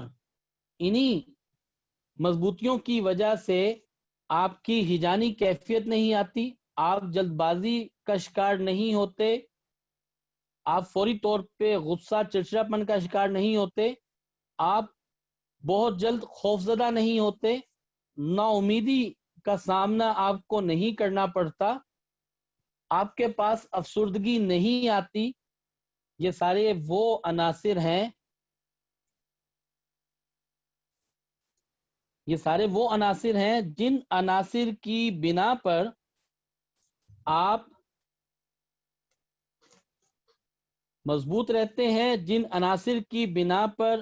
انہی مضبوطیوں کی وجہ سے آپ کی ہجانی کیفیت نہیں آتی، آپ جلد بازی کا شکار نہیں ہوتے، آپ فوری طور پہ غصہ چڑچڑاپن کا شکار نہیں ہوتے، آپ بہت جلد خوفزدہ نہیں ہوتے، نا امیدی کا سامنا آپ کو نہیں کرنا پڑتا، آپ کے پاس افسردگی نہیں آتی۔ یہ سارے وہ عناصر ہیں، یہ سارے وہ عناصر ہیں جن عناصر کی بنا پر آپ مضبوط رہتے ہیں جن عناصر کی بنا پر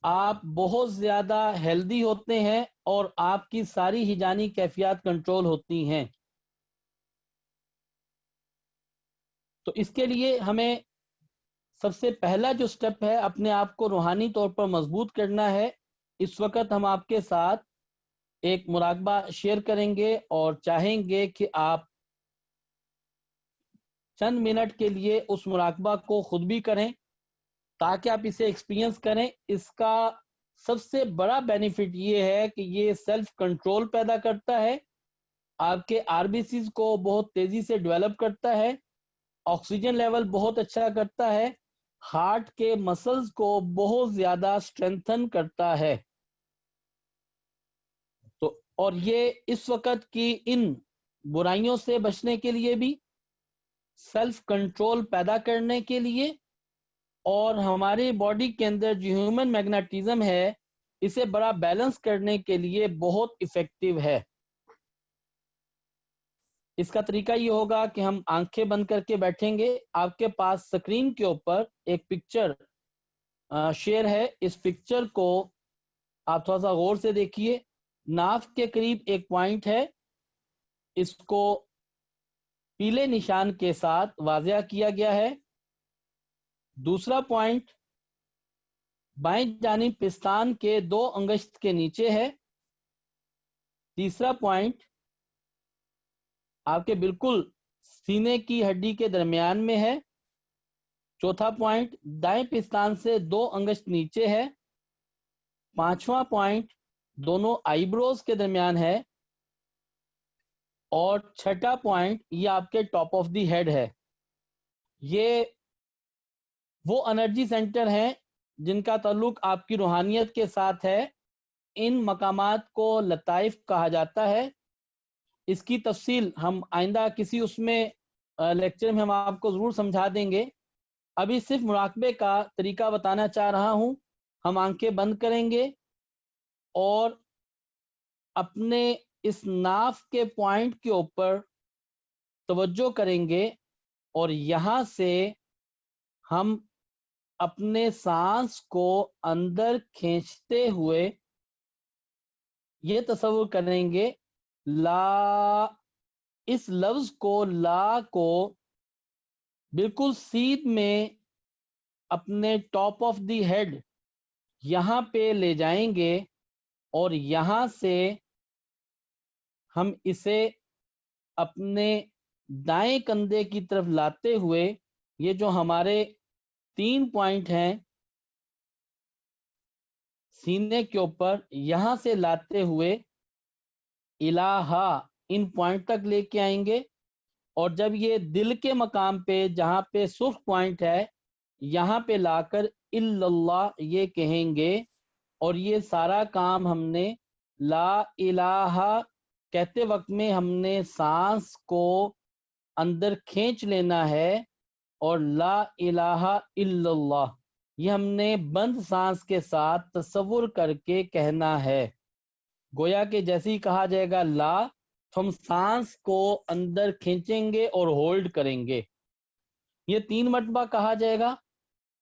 آپ بہت زیادہ ہیلدی ہوتے ہیں اور آپ کی ساری ہیجانی کیفیات کنٹرول ہوتی ہیں. تو اس کے لیے ہمیں سب سے پہلا جو سٹیپ ہے اپنے آپ کو روحانی طور پر مضبوط کرنا ہے. اس وقت ہم آپ کے ساتھ ایک مراقبہ شیئر کریں گے اور چاہیں گے کہ آپ چند منٹ کے لیے اس مراقبہ کو خود بھی کریں تاکہ آپ اسے ایکسپیرینس کریں. اس کا سب سے بڑا بینیفٹ یہ ہے کہ یہ سیلف کنٹرول پیدا کرتا ہے، آپ کے آر بی سیز کو بہت تیزی سے ڈیولپ کرتا ہے، آکسیجن لیول بہت اچھا کرتا ہے، ہارٹ کے مسلز کو بہت زیادہ اسٹرینتھن کرتا ہے. تو اور یہ اس وقت کی ان برائیوں سے بچنے کے لیے بھی، سیلف کنٹرول پیدا کرنے کے لیے، اور ہماری باڈی کے اندر جو ہیومن میگنیٹزم ہے اسے بڑا بیلنس کرنے کے لیے بہت افیکٹو ہے. اس کا طریقہ یہ ہوگا کہ ہم آنکھیں بند کر کے بیٹھیں گے. آپ کے پاس سکرین کے اوپر ایک پکچر شیئر ہے. اس پکچر کو آپ تھوڑا سا غور سے دیکھیے. ناف کے قریب ایک پوائنٹ ہے، اس کو پیلے نشان کے ساتھ واضح کیا گیا ہے. دوسرا پوائنٹ بائیں جانب پستان کے 2 انگشت کے نیچے ہے. تیسرا پوائنٹ آپ کے بالکل سینے کی ہڈی کے درمیان میں ہے. چوتھا پوائنٹ دائیں پستان سے 2 انگشت نیچے ہے. پانچواں پوائنٹ دونوں آئی بروز کے درمیان ہے. اور چھٹا پوائنٹ یہ آپ کے ٹاپ آف دی ہیڈ ہے. یہ وہ انرجی سینٹر ہیں جن کا تعلق آپ کی روحانیت کے ساتھ ہے. ان مقامات کو لطائف کہا جاتا ہے. اس کی تفصیل ہم آئندہ کسی اس میں لیکچر میں ہم آپ کو ضرور سمجھا دیں گے. ابھی صرف مراقبے کا طریقہ بتانا چاہ رہا ہوں. ہم آنکھیں بند کریں گے اور اپنے اس ناف کے پوائنٹ کے اوپر توجہ کریں گے اور یہاں سے ہم اپنے سانس کو اندر کھینچتے ہوئے یہ تصور کریں گے لا. اس لفظ کو لا کو بالکل سیدھ میں اپنے ٹاپ آف دی ہیڈ یہاں پہ لے جائیں گے اور یہاں سے ہم اسے اپنے دائیں کندھے کی طرف لاتے ہوئے، یہ جو ہمارے 3 پوائنٹ ہیں سینے کے اوپر، یہاں سے لاتے ہوئے الہا ان پوائنٹ تک لے کے آئیں گے. اور جب یہ دل کے مقام پہ جہاں پہ سرخ پوائنٹ ہے یہاں پہ لا کر اللہ یہ کہیں گے. اور یہ سارا کام ہم نے لا الہ کہتے وقت میں ہم نے سانس کو اندر کھینچ لینا ہے اور لا الہ الا اللہ یہ ہم نے بند سانس کے ساتھ تصور کر کے کہنا ہے. گویا کہ جیسے ہی کہا جائے گا لا تو ہم سانس کو اندر کھینچیں گے اور ہولڈ کریں گے. یہ 3 مرتبہ کہا جائے گا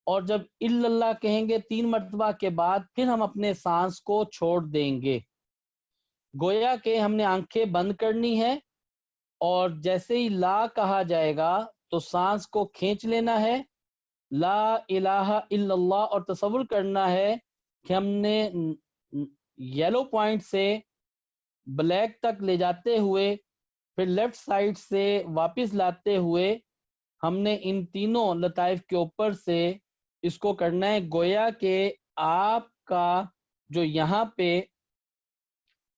اور جب الا اللہ کہیں گے 3 مرتبہ کے بعد پھر ہم اپنے سانس کو چھوڑ دیں گے. گویا کہ ہم نے آنکھیں بند کرنی ہے اور جیسے ہی لا کہا جائے گا تو سانس کو کھینچ لینا ہے لا الہ الا اللہ اور تصور کرنا ہے کہ ہم نے یلو پوائنٹ سے بلیک تک لے جاتے ہوئے پھر لیفٹ سائڈ سے واپس لاتے ہوئے ہم نے ان تینوں لطائف کے اوپر سے اس کو کرنا ہے. گویا کہ آپ کا جو یہاں پہ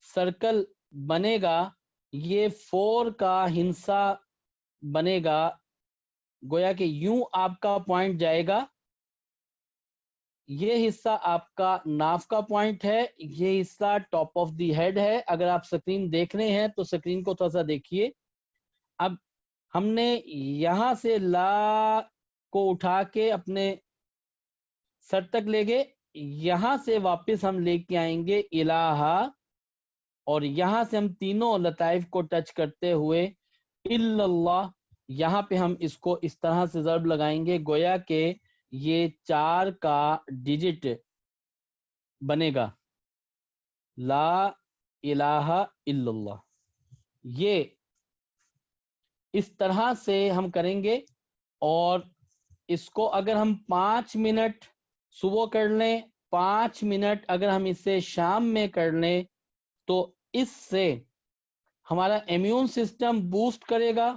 سرکل بنے گا یہ 4 کا ہنسا بنے گا. گویا کہ یوں آپ کا پوائنٹ جائے گا. یہ حصہ آپ کا ناف کا پوائنٹ ہے، یہ حصہ ٹاپ آف دی ہیڈ ہے. اگر آپ سکرین دیکھ رہے ہیں تو سکرین کو تھوڑا سا دیکھیے. اب ہم نے یہاں سے لا کو اٹھا کے اپنے سر تک لے گئے، یہاں سے واپس ہم لے کے آئیں گے الہ اور یہاں سے ہم تینوں لطائف کو ٹچ کرتے ہوئے الا اللہ یہاں پہ ہم اس کو اس طرح سے ضرب لگائیں گے گویا کہ یہ 4 کا ڈیجٹ بنے گا لا الہ الا اللہ. یہ اس طرح سے ہم کریں گے، اور اس کو اگر ہم 5 منٹ صبح کر لیں، 5 منٹ اگر ہم اسے شام میں کر لیں، تو اس سے ہمارا امیون سسٹم بوسٹ کرے گا،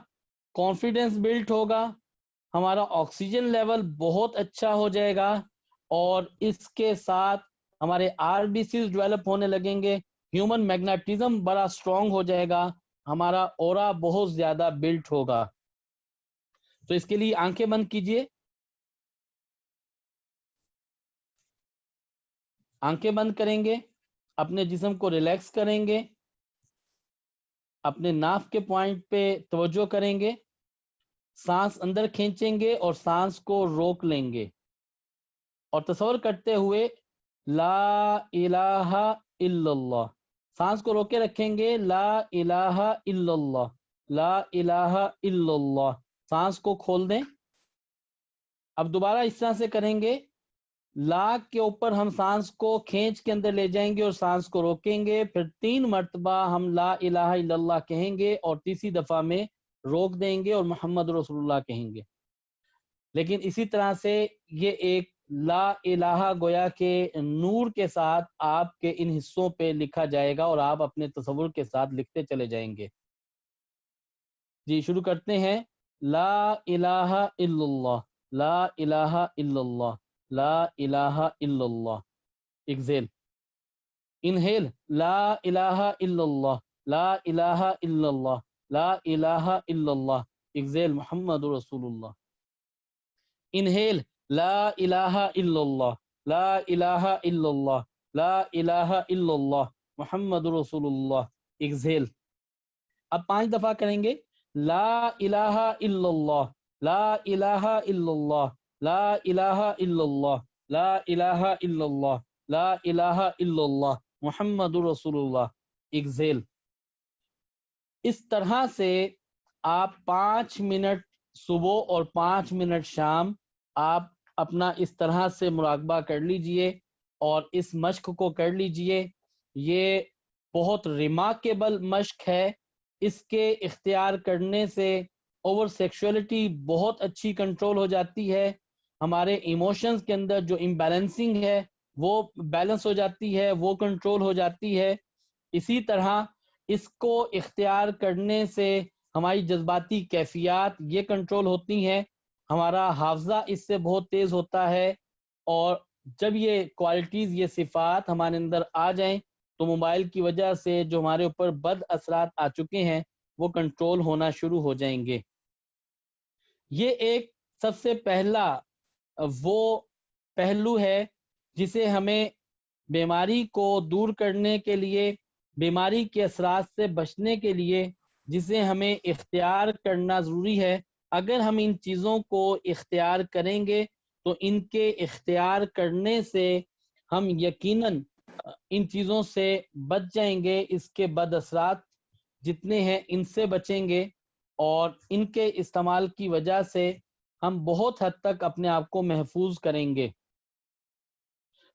کانفیڈنس بلڈ ہوگا، ہمارا آکسیجن لیول بہت اچھا ہو جائے گا، اور اس کے ساتھ ہمارے آر بی سیز ڈیولپ ہونے لگیں گے، ہیومن میگنیٹزم بڑا اسٹرانگ ہو جائے گا، ہمارا اورا بہت زیادہ بلڈ ہوگا. تو اس کے لیے آنکھیں بند کیجئے، آنکھیں بند کریں گے، اپنے جسم کو ریلیکس کریں گے، اپنے ناف کے پوائنٹ پہ توجہ کریں گے، سانس اندر کھینچیں گے اور سانس کو روک لیں گے، اور تصور کرتے ہوئے لا الہ الا اللہ، سانس کو روکے رکھیں گے، لا الہ الا اللہ، لا الہ الا اللہ، سانس کو کھول دیں. اب دوبارہ اس طرح سے کریں گے، لا کے اوپر ہم سانس کو کھینچ کے اندر لے جائیں گے اور سانس کو روکیں گے، پھر 3 مرتبہ ہم لا الہ الا اللہ کہیں گے اور تیسری دفعہ میں روک دیں گے اور محمد رسول اللہ کہیں گے. لیکن اسی طرح سے یہ ایک لا الہ گویا کے نور کے ساتھ آپ کے ان حصوں پہ لکھا جائے گا اور آپ اپنے تصور کے ساتھ لکھتے چلے جائیں گے. جی شروع کرتے ہیں. لا الہ الا اللہ، لا الہ الا اللہ، لا الہ الا اللہ. ایکزیل. انہیل لا الہ الا اللہ، لا الہ الا اللہ، لا الہ الا اللہ. ایکزیل محمد رسول اللہ. انہیل لا الہ الا اللہ، لا الہ الا اللہ، لا الہ الا اللہ محمد رسول اللہ. ایکزیل. اب 5 دفعہ کریں گے. لا الہ الا اللہ، لا الہ الا اللہ، لا الہ الا اللہ، لا الہ الا اللہ، لا الہ الا اللہ محمد رسول اللہ. ایکزیل. اس طرح سے آپ 5 منٹ صبح اور 5 منٹ شام آپ اپنا اس طرح سے مراقبہ کر لیجئے اور اس مشق کو کر لیجئے. یہ بہت ریمارکیبل مشق ہے. اس کے اختیار کرنے سے اوور سیکشولیٹی بہت اچھی کنٹرول ہو جاتی ہے، ہمارے ایموشنز کے اندر جو امبیلنسنگ ہے وہ بیلنس ہو جاتی ہے، وہ کنٹرول ہو جاتی ہے. اسی طرح اس کو اختیار کرنے سے ہماری جذباتی کیفیات یہ کنٹرول ہوتی ہیں، ہمارا حافظہ اس سے بہت تیز ہوتا ہے، اور جب یہ کوالٹیز یہ صفات ہمارے اندر آ جائیں تو موبائل کی وجہ سے جو ہمارے اوپر بد اثرات آ چکے ہیں وہ کنٹرول ہونا شروع ہو جائیں گے. یہ ایک سب سے پہلا وہ پہلو ہے جسے ہمیں بیماری کو دور کرنے کے لیے، بیماری کے اثرات سے بچنے کے لیے جسے ہمیں اختیار کرنا ضروری ہے. اگر ہم ان چیزوں کو اختیار کریں گے تو ان کے اختیار کرنے سے ہم یقیناً ان چیزوں سے بچ جائیں گے، اس کے بد اثرات جتنے ہیں ان سے بچیں گے، اور ان کے استعمال کی وجہ سے ہم بہت حد تک اپنے آپ کو محفوظ کریں گے.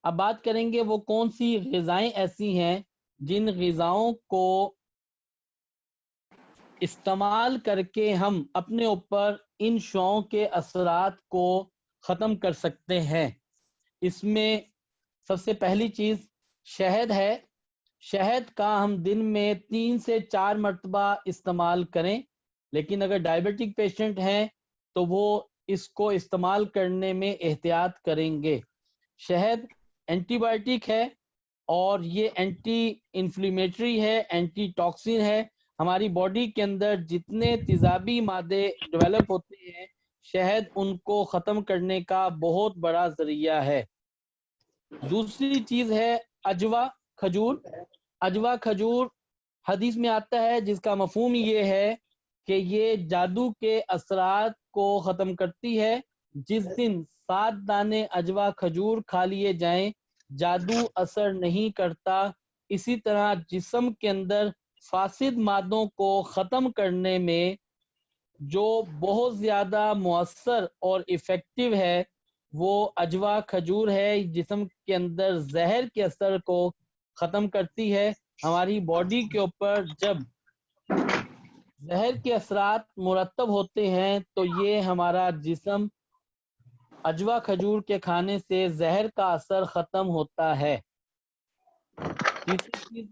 اب بات کریں گے وہ کون سی غذائیں ایسی ہیں جن غذاؤں کو استعمال کر کے ہم اپنے اوپر ان شعاؤں کے اثرات کو ختم کر سکتے ہیں. اس میں سب سے پہلی چیز شہد ہے. شہد کا ہم دن میں 3 سے 4 مرتبہ استعمال کریں، لیکن اگر ڈائبٹک پیشنٹ ہیں تو وہ اس کو استعمال کرنے میں احتیاط کریں گے. شہد اینٹی بائیوٹک ہے اور یہ اینٹی انفلیمیٹری ہے، اینٹی ٹاکسن ہے. ہماری باڈی کے اندر جتنے تیزابی مادے ڈیولپ ہوتے ہیں شہد ان کو ختم کرنے کا بہت بڑا ذریعہ ہے. دوسری چیز ہے اجوا کھجور. اجوا کھجور حدیث میں آتا ہے جس کا مفہوم یہ ہے کہ یہ جادو کے اثرات کو ختم کرتی ہے. جس دن 7 دانے اجوا کھجور کھا لیے جائیں جادو اثر نہیں کرتا. اسی طرح جسم کے اندر فاسد مادوں کو ختم کرنے میں جو بہت زیادہ مؤثر اور افیکٹو ہے وہ اجوا کھجور ہے، جسم کے اندر زہر کے اثر کو ختم کرتی ہے۔ ہماری باڈی کے اوپر جب زہر کے اثرات مرتب ہوتے ہیں تو یہ ہمارا جسم اجوا کھجور کے کھانے سے زہر کا اثر ختم ہوتا ہے۔ تیسری چیز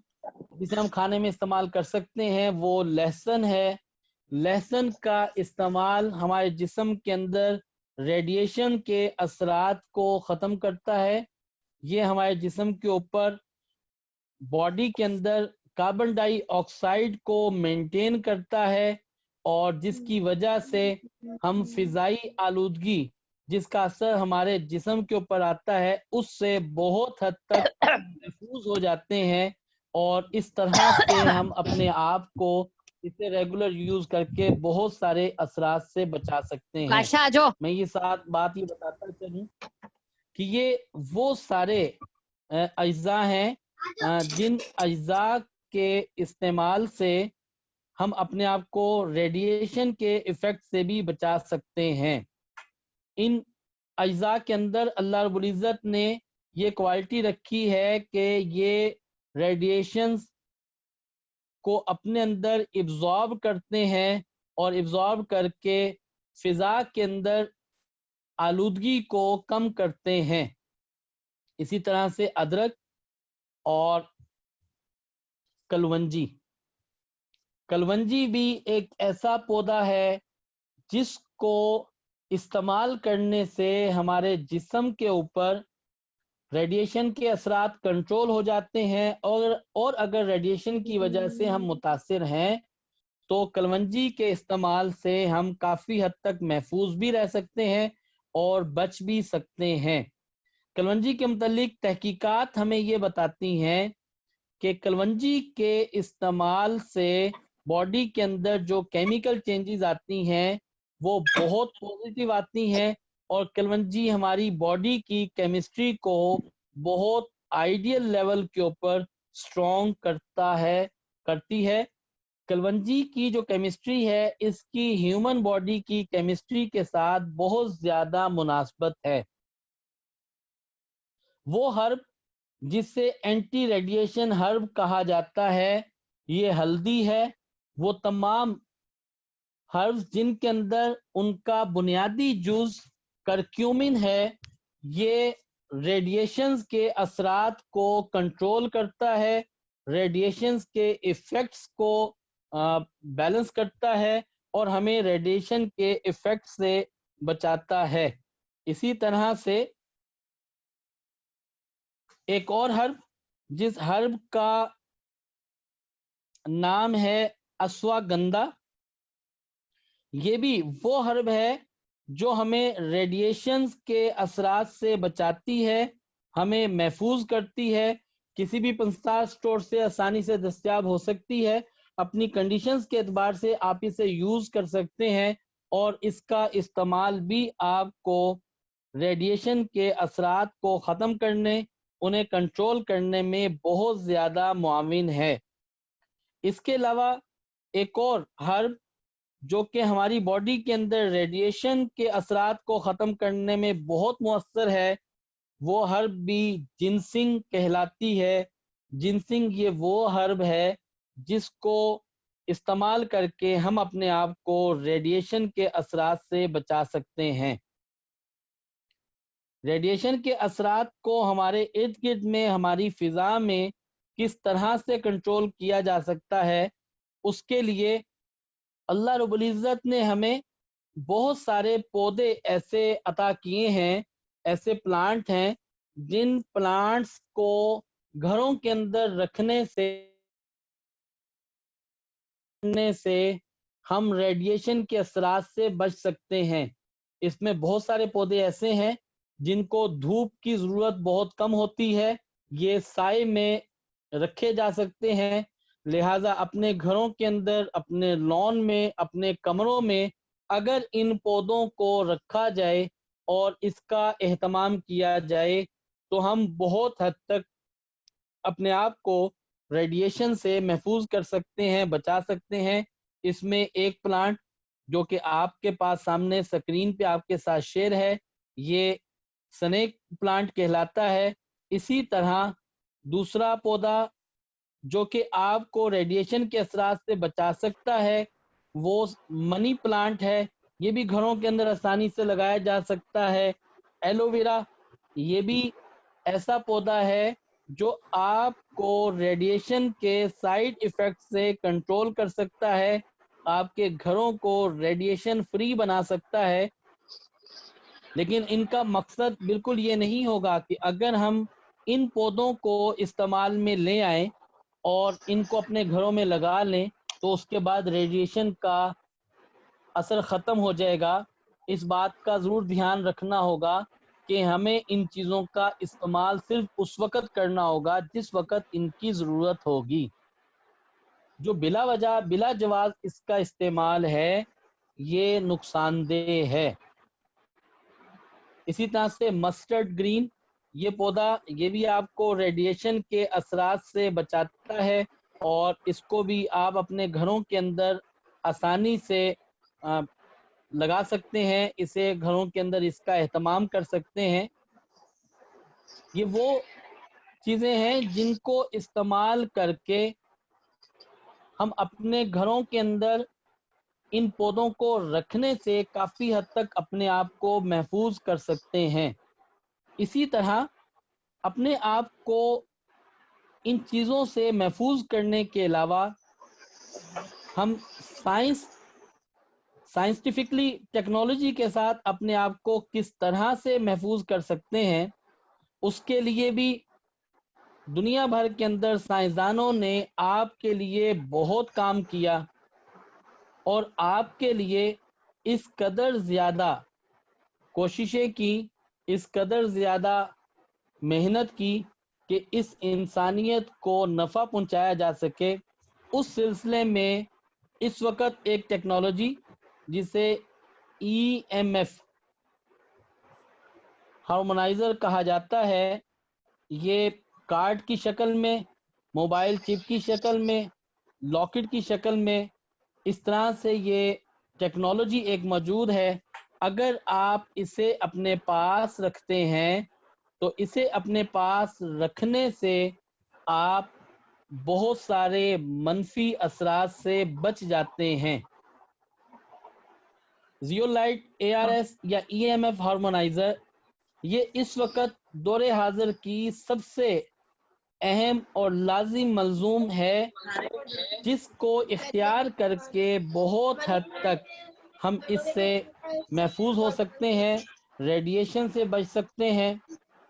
جسے ہم کھانے میں استعمال کر سکتے ہیں وہ لہسن ہے۔ لہسن کا استعمال ہمارے جسم کے اندر ریڈیشن کے اثرات کو ختم کرتا ہے۔ یہ ہمارے جسم کے اوپر باڈی کے اندر کاربن ڈائی آکسائڈ کو مینٹین کرتا ہے، اور جس کی وجہ سے ہم فضائی آلودگی جس کا اثر ہمارے جسم کے اوپر آتا ہے اس سے بہت حد تک محفوظ ہو جاتے ہیں، اور اس طرح سے ہم اپنے آپ کو اسے ریگولر یوز کر کے بہت سارے اثرات سے بچا سکتے ہیں۔ میں یہ بات یہ بتاتا چلوں کہ یہ وہ سارے اجزاء ہیں جن اجزاء کے استعمال سے ہم اپنے آپ کو ریڈیشن کے ایفیکٹ سے بھی بچا سکتے ہیں۔ ان اجزاء کے اندر اللہ رب العزت نے یہ کوالٹی رکھی ہے کہ یہ ریڈیشنز کو اپنے اندر ایبزارب کرتے ہیں اور ایبزارب کر کے فضا کے اندر آلودگی کو کم کرتے ہیں۔ اسی طرح سے ادرک اور کلونجی بھی ایک ایسا پودا ہے جس کو استعمال کرنے سے ہمارے جسم کے اوپر ریڈیشن کے اثرات کنٹرول ہو جاتے ہیں، اور اگر ریڈیشن کی وجہ سے ہم متاثر ہیں تو کلونجی کے استعمال سے ہم کافی حد تک محفوظ بھی رہ سکتے ہیں اور بچ بھی سکتے ہیں۔ کلونجی کے متعلق تحقیقات ہمیں یہ بتاتی ہیں کہ کلونجی کے استعمال سے باڈی کے اندر جو کیمیکل چینجز آتی ہیں وہ بہت پازیٹیو آتی ہیں، اور کلونجی ہماری باڈی کی کیمسٹری کو بہت آئیڈیل لیول کے اوپر اسٹرانگ کرتی ہے۔ کلونجی کی جو کیمسٹری ہے اس کی ہیومن باڈی کی کیمسٹری کے ساتھ بہت زیادہ مناسبت ہے۔ وہ ہرب جس سے اینٹی ریڈیشن ہرب کہا جاتا ہے یہ ہلدی ہے۔ وہ تمام ہربز جن کے اندر ان کا بنیادی جز کرکیومن ہے، یہ ریڈیشنز کے اثرات کو کنٹرول کرتا ہے، ریڈیشنز کے ایفیکٹس کو بیلنس کرتا ہے اور ہمیں ریڈیشن کے ایفیکٹ سے بچاتا ہے۔ اسی طرح سے ایک اور ہرب جس ہرب کا نام ہے اشواگندھا، یہ بھی وہ ہرب ہے جو ہمیں ریڈیشنز کے اثرات سے بچاتی ہے، ہمیں محفوظ کرتی ہے، کسی بھی پنسار سٹور سے آسانی سے دستیاب ہو سکتی ہے۔ اپنی کنڈیشنز کے اعتبار سے آپ اسے یوز کر سکتے ہیں، اور اس کا استعمال بھی آپ کو ریڈیشن کے اثرات کو ختم کرنے، انہیں کنٹرول کرنے میں بہت زیادہ معاون ہے۔ اس کے علاوہ ایک اور ہرب جو کہ ہماری باڈی کے اندر ریڈیشن کے اثرات کو ختم کرنے میں بہت مؤثر ہے وہ ہرب بھی جنسنگ کہلاتی ہے۔ جنسنگ یہ وہ ہرب ہے جس کو استعمال کر کے ہم اپنے آپ کو ریڈیشن کے اثرات سے بچا سکتے ہیں۔ ریڈیشن کے اثرات کو ہمارے ارد گرد میں ہماری فضا میں کس طرح سے کنٹرول کیا جا سکتا ہے، اس کے لیے اللہ رب العزت نے ہمیں بہت سارے پودے ایسے عطا کیے ہیں، ایسے پلانٹ ہیں جن پلانٹس کو گھروں کے اندر رکھنے سے ہم ریڈیشن کے اثرات سے بچ سکتے ہیں۔ اس میں بہت سارے پودے ایسے ہیں جن کو دھوپ کی ضرورت بہت کم ہوتی ہے، یہ سائے میں رکھے جا سکتے ہیں، لہٰذا اپنے گھروں کے اندر، اپنے لان میں، اپنے کمروں میں اگر ان پودوں کو رکھا جائے اور اس کا اہتمام کیا جائے تو ہم بہت حد تک اپنے آپ کو ریڈیشن سے محفوظ کر سکتے ہیں، بچا سکتے ہیں۔ اس میں ایک پلانٹ جو کہ آپ کے پاس سامنے سکرین پہ آپ کے ساتھ شیئر ہے، یہ سنیک پلانٹ کہلاتا ہے۔ اسی طرح دوسرا پودا جو کہ آپ کو ریڈیشن کے اثرات سے بچا سکتا ہے وہ منی پلانٹ ہے، یہ بھی گھروں کے اندر آسانی سے لگایا جا سکتا ہے۔ ایلو ویرا یہ بھی ایسا پودا ہے جو آپ کو ریڈیشن کے سائیڈ ایفیکٹ سے کنٹرول کر سکتا ہے، آپ کے گھروں کو ریڈیشن فری بنا سکتا ہے۔ لیکن ان کا مقصد بالکل یہ نہیں ہوگا کہ اگر ہم ان پودوں کو استعمال میں لے آئیں اور ان کو اپنے گھروں میں لگا لیں تو اس کے بعد ریڈیشن کا اثر ختم ہو جائے گا۔ اس بات کا ضرور دھیان رکھنا ہوگا کہ ہمیں ان چیزوں کا استعمال صرف اس وقت کرنا ہوگا جس وقت ان کی ضرورت ہوگی۔ جو بلا وجہ بلا جواز اس کا استعمال ہے یہ نقصان دہ ہے۔ اسی طرح سے مسٹرڈ گرین یہ پودا یہ بھی آپ کو ریڈیشن کے اثرات سے بچاتا ہے اور اس کو بھی آپ اپنے گھروں کے اندر آسانی سے لگا سکتے ہیں، اسے گھروں کے اندر اس کا اہتمام کر سکتے ہیں۔ یہ وہ چیزیں ہیں جن کو استعمال کر کے ہم اپنے گھروں کے اندر ان پودوں کو رکھنے سے کافی حد تک اپنے آپ کو محفوظ کر سکتے ہیں۔ اسی طرح اپنے آپ کو ان چیزوں سے محفوظ کرنے کے علاوہ ہم سائنسٹیفکلی ٹیکنالوجی کے ساتھ اپنے آپ کو کس طرح سے محفوظ کر سکتے ہیں، اس کے لیے بھی دنیا بھر کے اندر سائنسدانوں نے آپ کے لیے بہت کام کیا اور آپ کے لیے اس قدر زیادہ کوششیں کی، اس قدر زیادہ محنت کی کہ اس انسانیت کو نفع پہنچایا جا سکے۔ اس سلسلے میں اس وقت ایک ٹیکنالوجی جسے EMF ہارمونائزر کہا جاتا ہے، یہ کارڈ کی شکل میں، موبائل چپ کی شکل میں، لاکٹ کی شکل میں، اس طرح سے یہ ٹیکنالوجی ایک موجود ہے۔ اگر آپ اسے اپنے پاس رکھتے ہیں تو اسے اپنے پاس رکھنے سے آپ بہت سارے منفی اثرات سے بچ جاتے ہیں۔ زیولائٹ ARS یا EMF ہارمونائزر یہ اس وقت دور حاضر کی سب سے اہم اور لازم ملزوم ہے جس کو اختیار کر کے بہت حد تک ہم اس سے محفوظ ہو سکتے ہیں، ریڈیشن سے بچ سکتے ہیں۔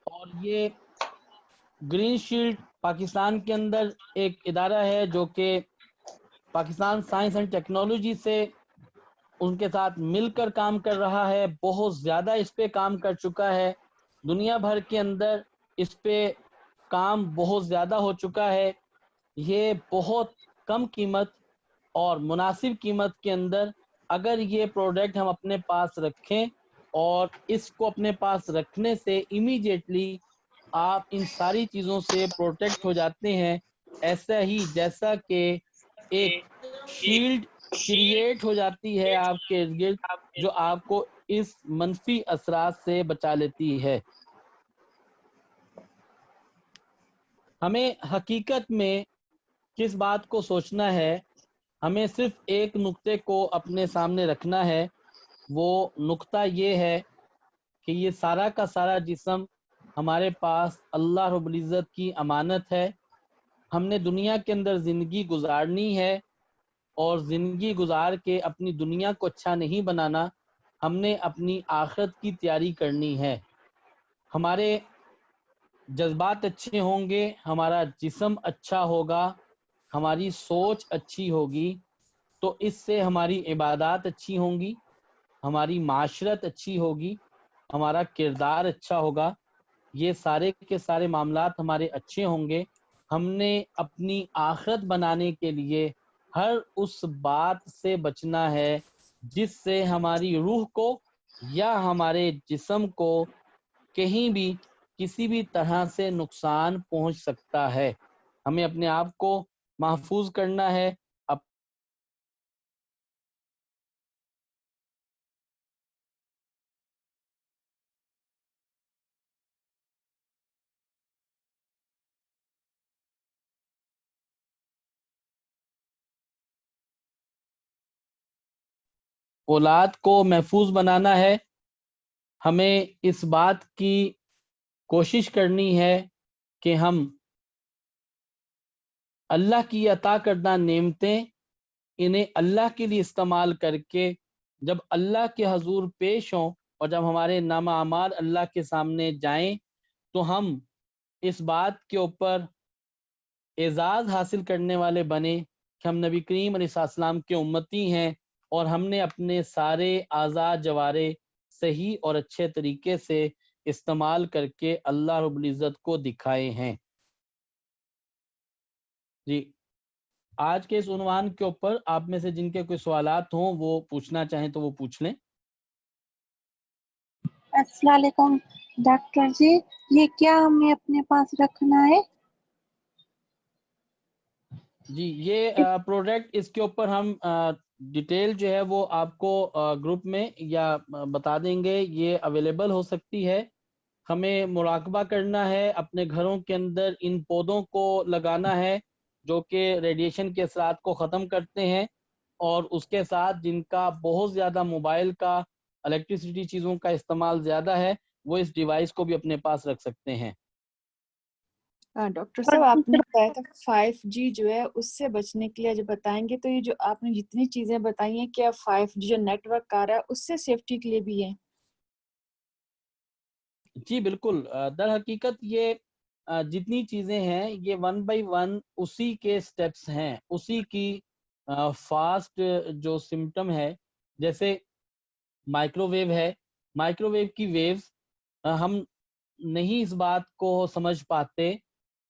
اور یہ گرین شیلڈ پاکستان کے اندر ایک ادارہ ہے جو کہ پاکستان سائنس اینڈ ٹیکنالوجی سے ان کے ساتھ مل کر کام کر رہا ہے، بہت زیادہ اس پہ کام کر چکا ہے، دنیا بھر کے اندر اس پہ کام بہت زیادہ ہو چکا ہے۔ یہ بہت کم قیمت اور مناسب قیمت کے اندر اگر یہ پروڈکٹ ہم اپنے پاس رکھیں اور اس کو اپنے پاس رکھنے سے امیڈیٹلی آپ ان ساری چیزوں سے پروٹیکٹ ہو جاتے ہیں، ایسا ہی جیسا کہ ایک شیلڈ کریٹ ہو جاتی ہے آپ کے ارد گرد جو آپ کو اس منفی اثرات سے بچا لیتی ہے۔ ہمیں حقیقت میں کس بات کو سوچنا ہے، ہمیں صرف ایک نقطے کو اپنے سامنے رکھنا ہے، وہ نقطہ یہ ہے کہ یہ سارا کا سارا جسم ہمارے پاس اللہ رب العزت کی امانت ہے۔ ہم نے دنیا کے اندر زندگی گزارنی ہے اور زندگی گزار کے اپنی دنیا کو اچھا نہیں بنانا، ہم نے اپنی آخرت کی تیاری کرنی ہے۔ ہمارے جذبات اچھے ہوں گے، ہمارا جسم اچھا ہوگا، ہماری سوچ اچھی ہوگی تو اس سے ہماری عبادات اچھی ہوں گی، ہماری معاشرت اچھی ہوگی، ہمارا کردار اچھا ہوگا، یہ سارے کے سارے معاملات ہمارے اچھے ہوں گے۔ ہم نے اپنی آخرت بنانے کے لیے ہر اس بات سے بچنا ہے جس سے ہماری روح کو یا ہمارے جسم کو کہیں بھی کسی بھی طرح سے نقصان پہنچ سکتا ہے۔ ہمیں اپنے آپ کو محفوظ کرنا ہے، اولاد کو محفوظ بنانا ہے، ہمیں اس بات کی کوشش کرنی ہے کہ ہم اللہ کی عطا کردہ نعمتیں انہیں اللہ کے لیے استعمال کر کے جب اللہ کے حضور پیش ہوں اور جب ہمارے نامہ اعمال اللہ کے سامنے جائیں تو ہم اس بات کے اوپر اعزاز حاصل کرنے والے بنے کہ ہم نبی کریم علیہ السلام کے امتی ہیں اور ہم نے اپنے سارے اعضاء جوارے صحیح اور اچھے طریقے سے استعمال کر کے اللہ رب العزت کو دکھائے ہیں۔ جی، آج کے اس عنوان کے اوپر آپ میں سے جن کے کوئی سوالات ہوں وہ پوچھنا چاہیں تو وہ پوچھ لیں۔ السلام علیکم ڈاکٹر جی، یہ کیا ہمیں اپنے پاس رکھنا ہے؟ جی، یہ پروڈکٹ اس کے اوپر ہم ڈیٹیل جو ہے وہ آپ کو گروپ میں یا بتا دیں گے، یہ اویلیبل ہو سکتی ہے۔ ہمیں مراقبہ کرنا ہے، اپنے گھروں کے اندر ان پودوں کو لگانا ہے جو کہ ریڈیشن کے اثرات کو ختم کرتے ہیں، اور اس کے ساتھ جن کا بہت زیادہ موبائل کا الیکٹریسٹی چیزوں کا استعمال زیادہ ہے وہ اس ڈیوائس کو بھی اپنے پاس رکھ سکتے ہیں۔ ڈاکٹر صاحب آپ نے بتایا تھا 5G جو ہے اس سے بچنے کے لیے جو بتائیں گے، تو یہ جو آپ نے جتنی چیزیں بتائی ہیں کیا 5G جو نیٹ ورک آ رہا ہے اس سے سیفٹی کے لیے بھی ہے؟ جی بالکل، در حقیقت یہ جتنی چیزیں ہیں یہ 1 بائی 1 اسی کے سٹیپس ہیں، اسی کی فاسٹ جو سمٹم ہے۔ جیسے مائکرو ویو ہے، مائکرو ویو کی ویوز ہم نہیں اس بات کو سمجھ پاتے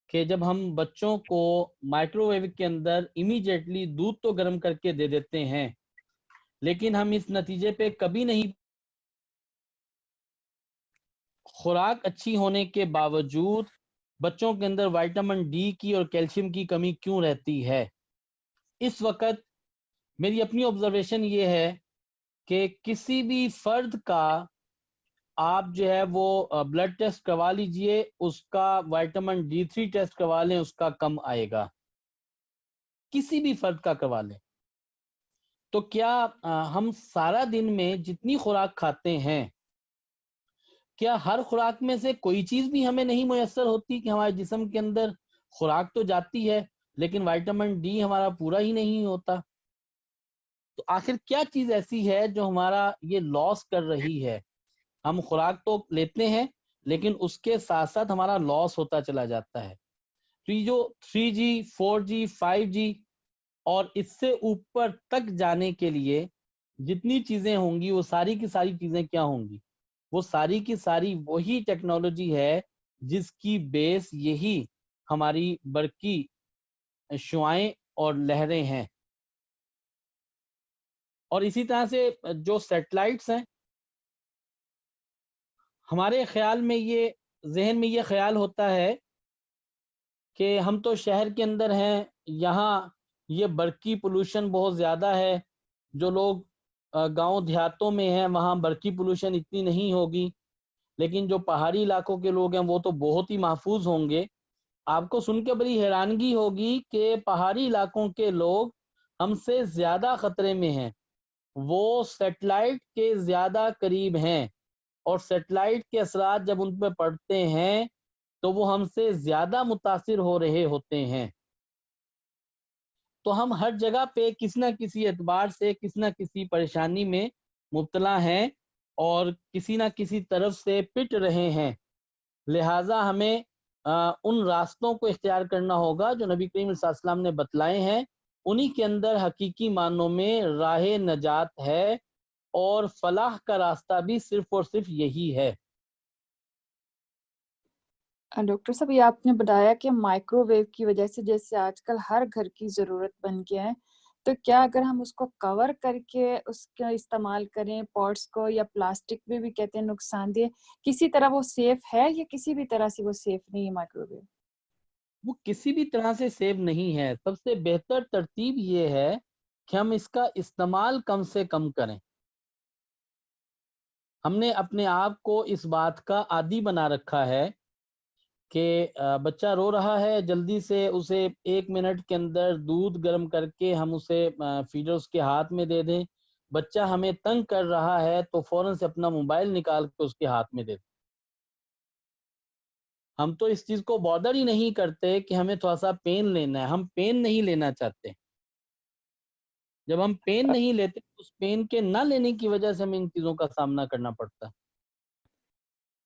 کہ جب ہم بچوں کو مائکرو ویو کے اندر امیڈیٹلی دودھ تو گرم کر کے دے دیتے ہیں، لیکن ہم اس نتیجے پہ کبھی نہیں، خوراک اچھی ہونے کے باوجود بچوں کے اندر وائٹامن ڈی کی اور کیلشیم کی کمی کیوں رہتی ہے۔ اس وقت میری اپنی آبزرویشن یہ ہے کہ کسی بھی فرد کا آپ جو ہے وہ بلڈ ٹیسٹ کروا لیجئے، اس کا وائٹامن D3 ٹیسٹ کروا لیں، اس کا کم آئے گا، کسی بھی فرد کا کروا لیں۔ تو کیا ہم سارا دن میں جتنی خوراک کھاتے ہیں، کیا ہر خوراک میں سے کوئی چیز بھی ہمیں نہیں میسر ہوتی کہ ہمارے جسم کے اندر خوراک تو جاتی ہے لیکن وائٹامن ڈی ہمارا پورا ہی نہیں ہوتا؟ تو آخر کیا چیز ایسی ہے جو ہمارا یہ لاس کر رہی ہے؟ ہم خوراک تو لیتے ہیں لیکن اس کے ساتھ ساتھ ہمارا لاس ہوتا چلا جاتا ہے۔ تو یہ جو 3G 4G 5G اور اس سے اوپر تک جانے کے لیے جتنی چیزیں ہوں گی وہ ساری کی ساری چیزیں کیا ہوں گی؟ وہ ساری کی ساری وہی ٹیکنالوجی ہے جس کی بیس یہی ہماری برقی شعاعیں اور لہریں ہیں۔ اور اسی طرح سے جو سیٹلائٹس ہیں، ہمارے خیال میں یہ ذہن میں یہ خیال ہوتا ہے کہ ہم تو شہر کے اندر ہیں، یہاں یہ برقی پولوشن بہت زیادہ ہے، جو لوگ گاؤں دیہاتوں میں ہیں وہاں برقی پولوشن اتنی نہیں ہوگی، لیکن جو پہاڑی علاقوں کے لوگ ہیں وہ تو بہت ہی محفوظ ہوں گے۔ آپ کو سن کے بڑی حیرانگی ہوگی کہ پہاڑی علاقوں کے لوگ ہم سے زیادہ خطرے میں ہیں، وہ سیٹلائٹ کے زیادہ قریب ہیں، اور سیٹلائٹ کے اثرات جب ان پہ پڑتے ہیں تو وہ ہم سے زیادہ متاثر ہو رہے ہوتے ہیں۔ تو ہم ہر جگہ پہ کسی نہ کسی اعتبار سے کسی نہ کسی پریشانی میں مبتلا ہیں اور کسی نہ کسی طرف سے پٹ رہے ہیں، لہٰذا ہمیں ان راستوں کو اختیار کرنا ہوگا جو نبی کریم صلی اللہ علیہ وسلم نے بتلائے ہیں، انہی کے اندر حقیقی معنوں میں راہ نجات ہے، اور فلاح کا راستہ بھی صرف اور صرف یہی ہے۔ ڈاکٹر صاحب یہ آپ نے بتایا کہ مائکرو ویو کی وجہ سے جیسے آج کل ہر گھر کی ضرورت بن گیا ہے، تو کیا اگر ہم اس کو کور کر کے اس کا استعمال کریں پوٹس کو، یا پلاسٹک میں بھی کہتے ہیں نقصان دہ، کسی طرح وہ سیف ہے یا کسی بھی طرح سے وہ سیف نہیں ہے مائکرو ویو؟ وہ کسی بھی طرح سے سیو نہیں ہے۔ سب سے بہتر ترتیب یہ ہے کہ ہم اس کا استعمال کم سے کم کریں۔ ہم نے اپنے آپ کو اس بات کا عادی بنا رکھا ہے کہ بچہ رو رہا ہے، جلدی سے اسے 1 منٹ کے اندر دودھ گرم کر کے ہم اسے فیڈر اس کے ہاتھ میں دے دیں، بچہ ہمیں تنگ کر رہا ہے تو فوراً سے اپنا موبائل نکال کے اس کے ہاتھ میں دے دیں. ہم تو اس چیز کو بادر ہی نہیں کرتے کہ ہمیں تھوڑا سا پین لینا ہے، ہم پین نہیں لینا چاہتے. جب ہم پین نہیں لیتے اس پین کے نہ لینے کی وجہ سے ہمیں ان چیزوں کا سامنا کرنا پڑتا ہے.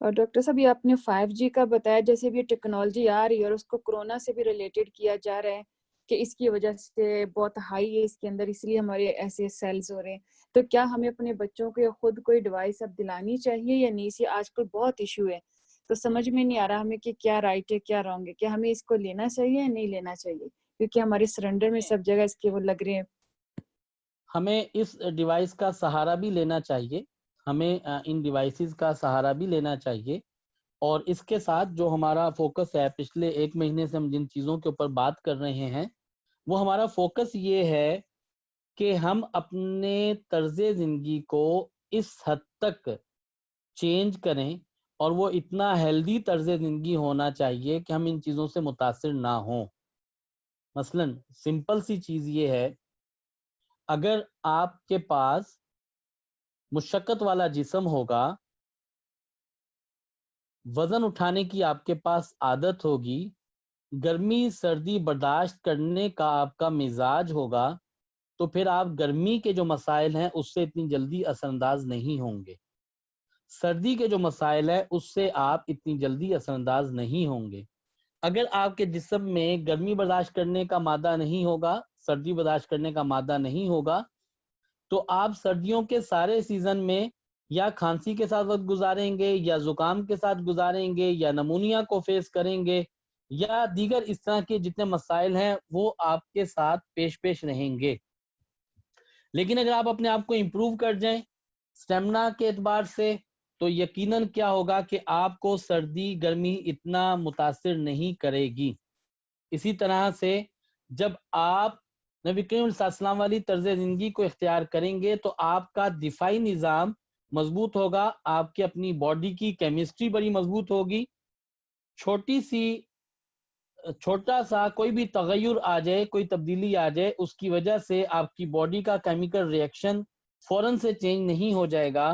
اور ڈاکٹر صاحب یہ آپ نے 5G کا بتایا، جیسے بھی ٹیکنالوجی آ رہی ہے اور اس کو کرونا سے بھی ریلیٹڈ کیا جا رہا ہے کہ اس کی وجہ سے بہت ہائی ہے اس کے اندر، اس لیے ہمارے ایسے سیلز ہو رہے ہیں. تو کیا ہمیں اپنے بچوں کو خود کوئی ڈیوائس اب دلانی چاہیے یا نہیں؟ یہ آج کل بہت ایشو ہے، تو سمجھ میں نہیں آ رہا ہمیں کہ کیا رائٹ ہے کیا رانگ ہے. کیا ہمیں اس کو لینا چاہیے یا نہیں لینا چاہیے؟ کیونکہ ہمارے سرنڈر میں سب جگہ اس کے وہ لگ رہے ہیں. ہمیں اس ڈیوائس کا سہارا بھی لینا چاہیے، ہمیں ان ڈیوائسز کا سہارا بھی لینا چاہیے. اور اس کے ساتھ جو ہمارا فوکس ہے، پچھلے 1 مہینے سے ہم جن چیزوں کے اوپر بات کر رہے ہیں، وہ ہمارا فوکس یہ ہے کہ ہم اپنے طرز زندگی کو اس حد تک چینج کریں، اور وہ اتنا ہیلدی طرز زندگی ہونا چاہیے کہ ہم ان چیزوں سے متاثر نہ ہوں. مثلاً سمپل سی چیز یہ ہے، اگر آپ کے پاس مشقت والا جسم ہوگا، وزن اٹھانے کی آپ کے پاس عادت ہوگی، گرمی سردی برداشت کرنے کا آپ کا مزاج ہوگا، تو پھر آپ گرمی کے جو مسائل ہیں اس سے اتنی جلدی اثر انداز نہیں ہوں گے. سردی کے جو مسائل ہیں اس سے آپ اتنی جلدی اثر انداز نہیں ہوں گے. اگر آپ کے جسم میں گرمی برداشت کرنے کا مادہ نہیں ہوگا، سردی برداشت کرنے کا مادہ نہیں ہوگا، تو آپ سردیوں کے سارے سیزن میں یا کھانسی کے ساتھ وقت گزاریں گے، یا زکام کے ساتھ گزاریں گے، یا نمونیا کو فیس کریں گے، یا دیگر اس طرح کے جتنے مسائل ہیں وہ آپ کے ساتھ پیش رہیں گے. لیکن اگر آپ اپنے آپ کو امپروو کر جائیں سٹیمنا کے اعتبار سے، تو یقیناً کیا ہوگا کہ آپ کو سردی گرمی اتنا متاثر نہیں کرے گی. اسی طرح سے جب آپ نبی کریم صلی اللہ علیہ وسلم والی طرز زندگی کو اختیار کریں گے تو آپ کا دفاعی نظام مضبوط ہوگا، آپ کی اپنی باڈی کی کیمسٹری بڑی مضبوط ہوگی. چھوٹا سا کوئی بھی تغیر آ جائے، کوئی تبدیلی آ جائے، اس کی وجہ سے آپ کی باڈی کا کیمیکل ریئیکشن فوراً سے چینج نہیں ہو جائے گا،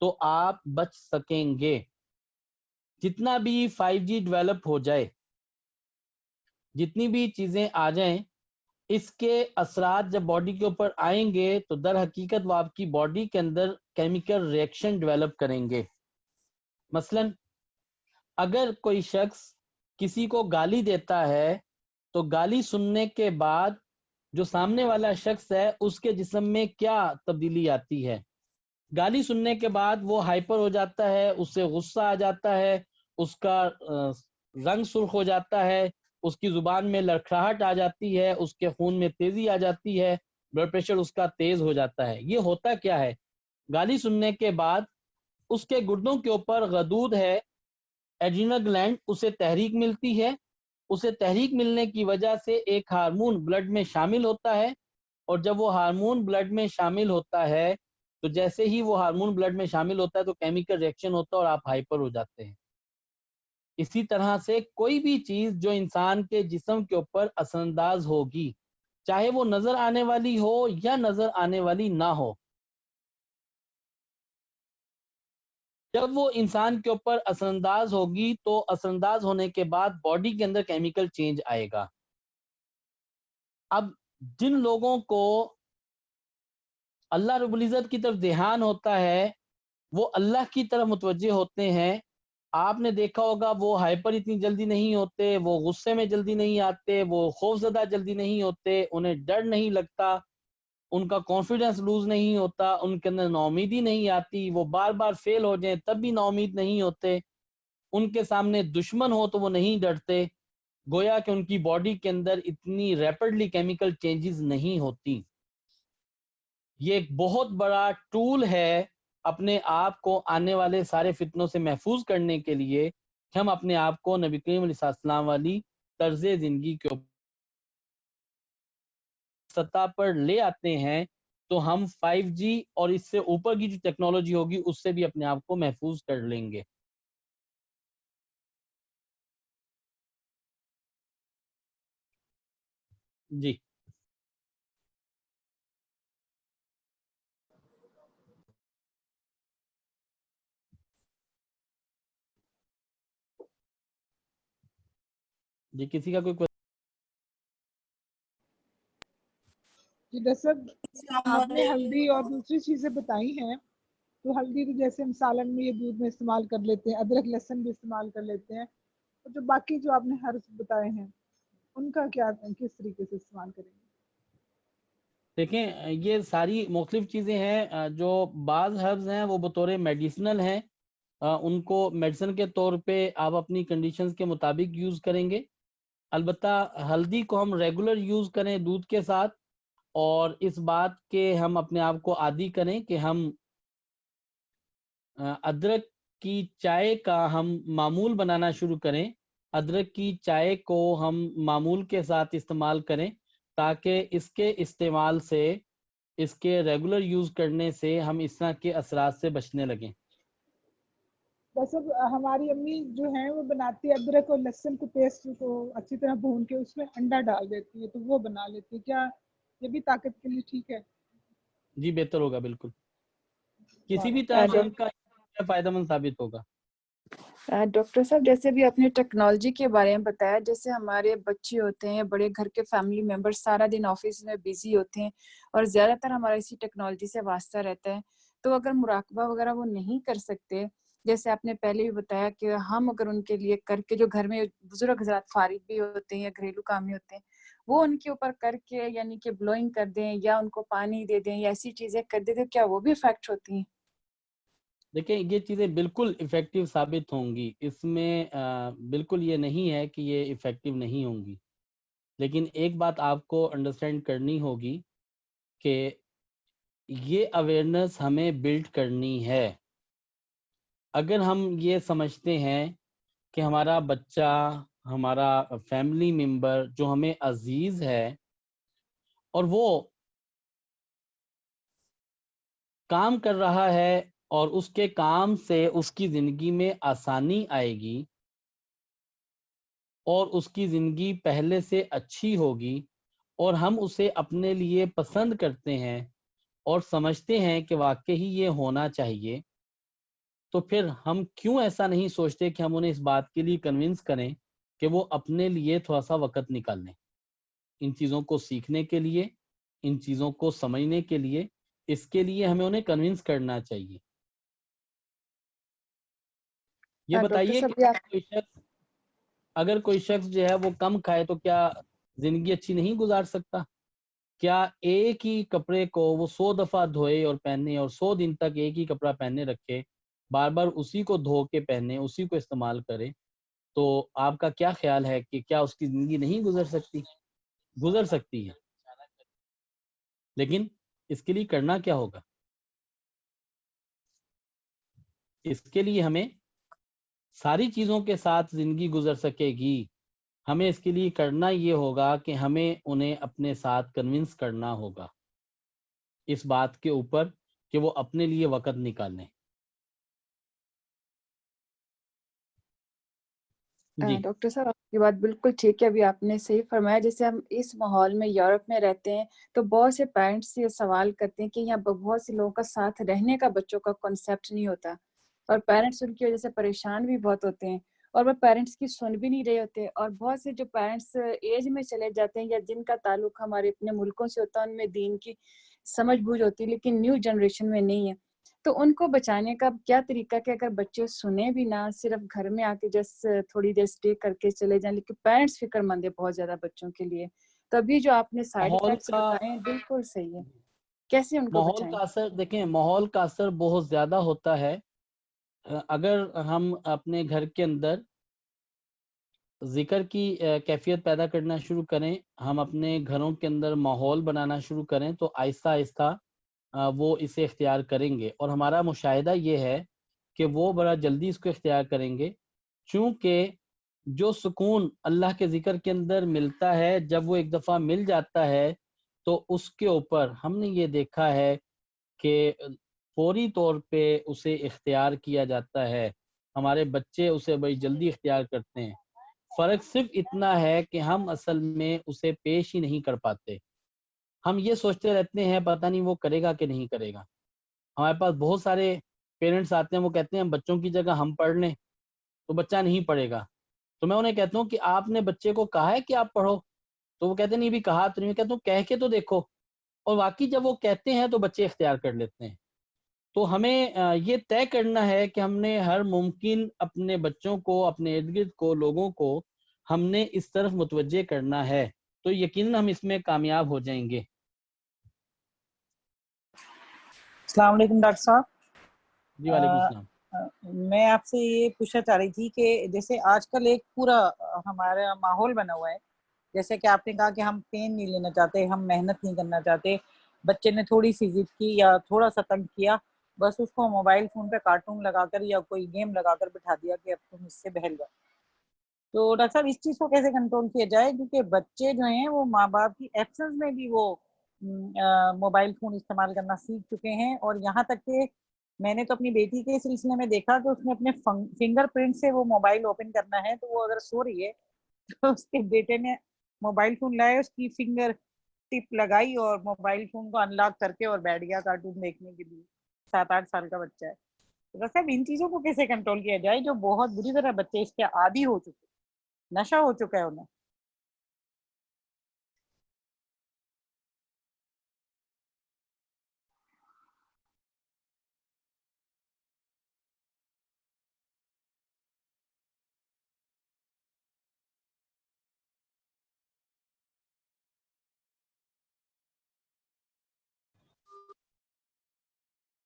تو آپ بچ سکیں گے. جتنا بھی 5G ڈیولپ ہو جائے، جتنی بھی چیزیں آ جائیں، اس کے اثرات جب باڈی کے اوپر آئیں گے تو در حقیقت وہ آپ کی باڈی کے اندر کیمیکل ریئیکشن ڈیولپ کریں گے. مثلاً اگر کوئی شخص کسی کو گالی دیتا ہے تو گالی سننے کے بعد جو سامنے والا شخص ہے اس کے جسم میں کیا تبدیلی آتی ہے؟ گالی سننے کے بعد وہ ہائپر ہو جاتا ہے، اس سے غصہ آ جاتا ہے، اس کا رنگ سرخ ہو جاتا ہے، اس کی زبان میں لڑکھڑاہٹ آ جاتی ہے، اس کے خون میں تیزی آ جاتی ہے، بلڈ پریشر اس کا تیز ہو جاتا ہے. یہ ہوتا کیا ہے؟ گالی سننے کے بعد اس کے گردوں کے اوپر غدود ہے، ایڈرینل گلینڈ، اسے تحریک ملتی ہے. اسے تحریک ملنے کی وجہ سے ایک ہارمون بلڈ میں شامل ہوتا ہے، اور جب وہ ہارمون بلڈ میں شامل ہوتا ہے تو جیسے ہی وہ ہارمون بلڈ میں شامل ہوتا ہے تو کیمیکل ریئیکشن ہوتا ہے اور آپ ہائپر ہو جاتے ہیں. اسی طرح سے کوئی بھی چیز جو انسان کے جسم کے اوپر اثر انداز ہوگی، چاہے وہ نظر آنے والی ہو یا نظر آنے والی نہ ہو، جب وہ انسان کے اوپر اثر انداز ہوگی تو اثر انداز ہونے کے بعد باڈی کے اندر کیمیکل چینج آئے گا. اب جن لوگوں کو اللہ رب العزت کی طرف دھیان ہوتا ہے وہ اللہ کی طرف متوجہ ہوتے ہیں. آپ نے دیکھا ہوگا وہ ہائپر اتنی جلدی نہیں ہوتے، وہ غصے میں جلدی نہیں آتے، وہ خوف زدہ جلدی نہیں ہوتے، انہیں ڈر نہیں لگتا، ان کا کانفیڈنس لوز نہیں ہوتا، ان کے اندر ناامیدی نہیں آتی، وہ بار بار فیل ہو جائیں تب بھی ناامید نہیں ہوتے، ان کے سامنے دشمن ہو تو وہ نہیں ڈرتے، گویا کہ ان کی باڈی کے اندر اتنی ریپڈلی کیمیکل چینجز نہیں ہوتی. یہ ایک بہت بڑا ٹول ہے اپنے آپ کو آنے والے سارے فتنوں سے محفوظ کرنے کے لیے کہ ہم اپنے آپ کو نبی کریم علیہ السلام والی طرز زندگی کے سطح پر لے آتے ہیں تو ہم 5G اور اس سے اوپر کی جو ٹیکنالوجی ہوگی اس سے بھی اپنے آپ کو محفوظ کر لیں گے. جی جی کسی کا کوئی جی ڈاکٹر صاحب آپ نے ہلدی اور دوسری چیزیں بتائی ہیں، تو ہلدی تو جیسے ہم سالن میں یا دودھ میں استعمال کر لیتے ہیں، ادرک لہسن بھی استعمال کر لیتے ہیں، اور جو باقی جو آپ نے ہربس بتائے ہیں ان کا کیا کس طریقے سے استعمال کریں گے؟ دیکھیں یہ ساری مختلف چیزیں ہیں، جو بعض ہربز ہیں وہ بطور میڈیسنل ہیں، ان کو میڈیسن کے طور پہ آپ اپنی کنڈیشنز کے مطابق یوز کریں گے. البتہ ہلدی کو ہم ریگولر یوز کریں دودھ کے ساتھ، اور اس بات کے ہم اپنے آپ کو عادی کریں کہ ہم ادرک کی چائے کا ہم معمول بنانا شروع کریں، ادرک کی چائے کو ہم معمول کے ساتھ استعمال کریں، تاکہ اس کے استعمال سے، اس کے ریگولر یوز کرنے سے ہم اس طرح کے اثرات سے بچنے لگیں. ویسے ہماری امی جو ہیں وہ بناتی ہے ادرک اور لہسن کو پیسٹ کو اچھی طرح بھون کے اس میں انڈا ڈال دیتی ہے، تو وہ بنا لیتی ہے. کیا یہ بھی طاقت کے لیے ٹھیک ہے؟ جی بہتر ہوگا، بالکل کسی بھی طرح سے ان کا فائدہ مند ثابت ہوگا. ڈاکٹر صاحب جیسے بھی آپ نے ٹیکنالوجی کے بارے میں بتایا، جیسے ہمارے بچے ہوتے ہیں، بڑے گھر کے فیملی ممبر سارا دن آفس میں بیزی ہوتے ہیں اور زیادہ تر ہمارا اسی ٹیکنالوجی سے واسطہ رہتا ہے، تو اگر مراقبہ وغیرہ وہ نہیں کر سکتے، جیسے آپ نے پہلے بھی بتایا کہ ہم اگر ان کے لیے کر کے، جو گھر میں بزرگ حضرات فارغ بھی ہوتے ہیں یا گھریلو کام میں ہوتے ہیں، وہ ان کے اوپر کر کے یعنی کہ بلوئنگ کر دیں یا ان کو پانی دے دیں یا ایسی چیزیں کر دیں، تو کیا وہ بھی افیکٹ ہوتی ہیں؟ دیکھیں یہ چیزیں بالکل افیکٹو ثابت ہوں گی، اس میں بالکل یہ نہیں ہے کہ یہ افیکٹو نہیں ہوں گی، لیکن ایک بات آپ کو انڈرسٹینڈ کرنی ہوگی کہ یہ اویئرنیس ہمیں بلڈ کرنی ہے. اگر ہم یہ سمجھتے ہیں کہ ہمارا بچہ، ہمارا فیملی ممبر جو ہمیں عزیز ہے، اور وہ کام کر رہا ہے اور اس کے کام سے اس کی زندگی میں آسانی آئے گی اور اس کی زندگی پہلے سے اچھی ہوگی، اور ہم اسے اپنے لیے پسند کرتے ہیں اور سمجھتے ہیں کہ واقعی یہ ہونا چاہیے، تو پھر ہم کیوں ایسا نہیں سوچتے کہ ہم انہیں اس بات کے لیے کنونس کریں کہ وہ اپنے لیے تھوڑا سا وقت نکال لیں، ان چیزوں کو سیکھنے کے لیے، ان چیزوں کو سمجھنے کے لیے. اس کے لیے ہمیں انہیں کنونس کرنا چاہیے. یہ ڈاکٹر بتائیے صاحب کہ اگر کوئی شخص جو ہے وہ کم کھائے تو کیا زندگی اچھی نہیں گزار سکتا؟ کیا ایک ہی کپڑے کو وہ 100 دفعہ دھوئے اور پہنے اور 100 دن تک ایک ہی کپڑا پہنے رکھے، بار بار اسی کو دھو کے پہنے، اسی کو استعمال کرے، تو آپ کا کیا خیال ہے کہ کیا اس کی زندگی نہیں گزر سکتی؟ گزر سکتی ہے، لیکن اس کے لیے کرنا کیا ہوگا؟ اس کے لیے ہمیں ساری چیزوں کے ساتھ زندگی گزر سکے گی، ہمیں اس کے لیے کرنا یہ ہوگا کہ ہمیں انہیں اپنے ساتھ کنونس کرنا ہوگا اس بات کے اوپر کہ وہ اپنے لیے وقت نکالیں. جی ڈاکٹر صاحب آپ کی بات بالکل ٹھیک ہے، ابھی آپ نے صحیح فرمایا. جیسے ہم اس ماحول میں یورپ میں رہتے ہیں تو بہت سے پیرنٹس یہ سوال کرتے ہیں کہ یہاں بہت سے لوگوں کا ساتھ رہنے کا بچوں کا کنسیپٹ نہیں ہوتا، اور پیرنٹس ان کی وجہ سے پریشان بھی بہت ہوتے ہیں، اور وہ پیرنٹس کی سن بھی نہیں رہے ہوتے. اور بہت سے جو پیرنٹس ایج میں چلے جاتے ہیں یا جن کا تعلق ہمارے اپنے ملکوں سے ہوتا ہے، ان میں دین کی سمجھ بوجھ ہوتی ہے لیکن نیو جنریشن میں نہیں ہے، تو ان کو بچانے کا کیا طریقہ کہ اگر بچے سنیں بھی نہ، صرف گھر میں آ کے جس تھوڑی دیر اسٹے کر کے چلے جائیں، لیکن پیرنٹس فکر مند ہے بہت زیادہ بچوں کے لیے. تو ابھی جو آپ نے سائیڈ ماحول افیکٹس کا بتائے ہیں بالکل صحیح ہے، کیسے ان کو ماحول بچائیں؟ کا اثر دیکھیں، ماحول کا اثر بہت زیادہ ہوتا ہے. اگر ہم اپنے گھر کے اندر ذکر کی کیفیت پیدا کرنا شروع کریں، ہم اپنے گھروں کے اندر ماحول بنانا شروع کریں، تو آہستہ آہستہ وہ اسے اختیار کریں گے. اور ہمارا مشاہدہ یہ ہے کہ وہ بڑا جلدی اس کو اختیار کریں گے، چونکہ جو سکون اللہ کے ذکر کے اندر ملتا ہے، جب وہ ایک دفعہ مل جاتا ہے تو اس کے اوپر ہم نے یہ دیکھا ہے کہ فوری طور پہ اسے اختیار کیا جاتا ہے. ہمارے بچے اسے بڑی جلدی اختیار کرتے ہیں. فرق صرف اتنا ہے کہ ہم اصل میں اسے پیش ہی نہیں کر پاتے. ہم یہ سوچتے رہتے ہیں پتہ نہیں وہ کرے گا کہ نہیں کرے گا. ہمارے پاس بہت سارے پیرنٹس آتے ہیں، وہ کہتے ہیں بچوں کی جگہ ہم پڑھ لیں، تو بچہ نہیں پڑھے گا. تو میں انہیں کہتا ہوں کہ آپ نے بچے کو کہا ہے کہ آپ پڑھو؟ تو وہ کہتے ہیں نہیں بھی کہا تو نہیں. میں کہتا ہوں کہہ کے تو دیکھو. اور واقعی جب وہ کہتے ہیں تو بچے اختیار کر لیتے ہیں. تو ہمیں یہ طے کرنا ہے کہ ہم نے ہر ممکن اپنے بچوں کو، اپنے ارد گرد کو، لوگوں کو ہم نے اس طرف متوجہ کرنا ہے. تو یقیناً ہم اس میں کامیاب ہو جائیں گے. السلام علیکم ڈاکٹر صاحب. جی وعلیکم السلام. میں آپ سے یہ پوچھنا چاہ رہی تھی کہ جیسے آج کل ایک پورا ہمارا ماحول بنا ہوا ہے، جیسے کہ آپ نے کہا کہ ہم پین نہیں لینا چاہتے، ہم محنت نہیں کرنا چاہتے. بچے نے تھوڑی سی ضد کی یا تھوڑا سا تنگ کیا، بس اس کو موبائل فون پہ کارٹون لگا کر یا کوئی گیم لگا کر بٹھا دیا کہ اب تم اس سے بہل جاؤ. تو ڈاکٹر صاحب اس چیز کو کیسے کنٹرول کیا جائے؟ کیونکہ بچے جو ہیں وہ ماں باپ کی ایبسنس میں بھی وہ موبائل فون استعمال کرنا سیکھ چکے ہیں. اور یہاں تک کہ میں نے تو اپنی بیٹی کے سلسلے میں دیکھا کہ اس نے اپنے فنگر پرنٹ سے وہ موبائل اوپن کرنا ہے، تو وہ اگر سو رہی ہے تو اس کے بیٹے نے موبائل فون لائے، اس کی فنگر ٹپ لگائی اور موبائل فون کو ان لاک کر کے اور بیٹھ گیا کارٹون دیکھنے کے لیے. 7-8 سال کا بچہ ہے. تو ڈاکٹر صاحب ان چیزوں کو کیسے کنٹرول کیا جائے جو بہت بری طرح بچے اس کے عادی ہو چکے، نشہ ہو چکا ہے انہیں؟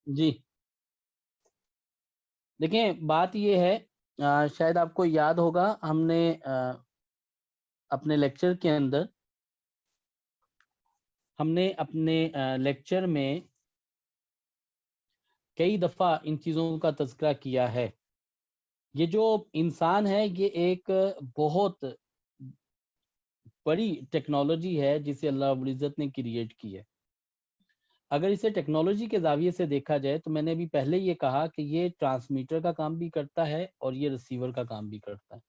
جی دیکھیں بات یہ ہے، شاید آپ کو یاد ہوگا ہم نے اپنے لیکچر کے اندر میں کئی دفعہ ان چیزوں کا تذکرہ کیا ہے. یہ جو انسان ہے یہ ایک بہت بڑی ٹیکنالوجی ہے جسے اللہ رب العزت نے کریٹ کی ہے. اگر اسے ٹیکنالوجی کے زاویے سے دیکھا جائے تو میں نے ابھی پہلے یہ کہا کہ یہ ٹرانسمیٹر کا کام بھی کرتا ہے اور یہ ریسیور کا کام بھی کرتا ہے.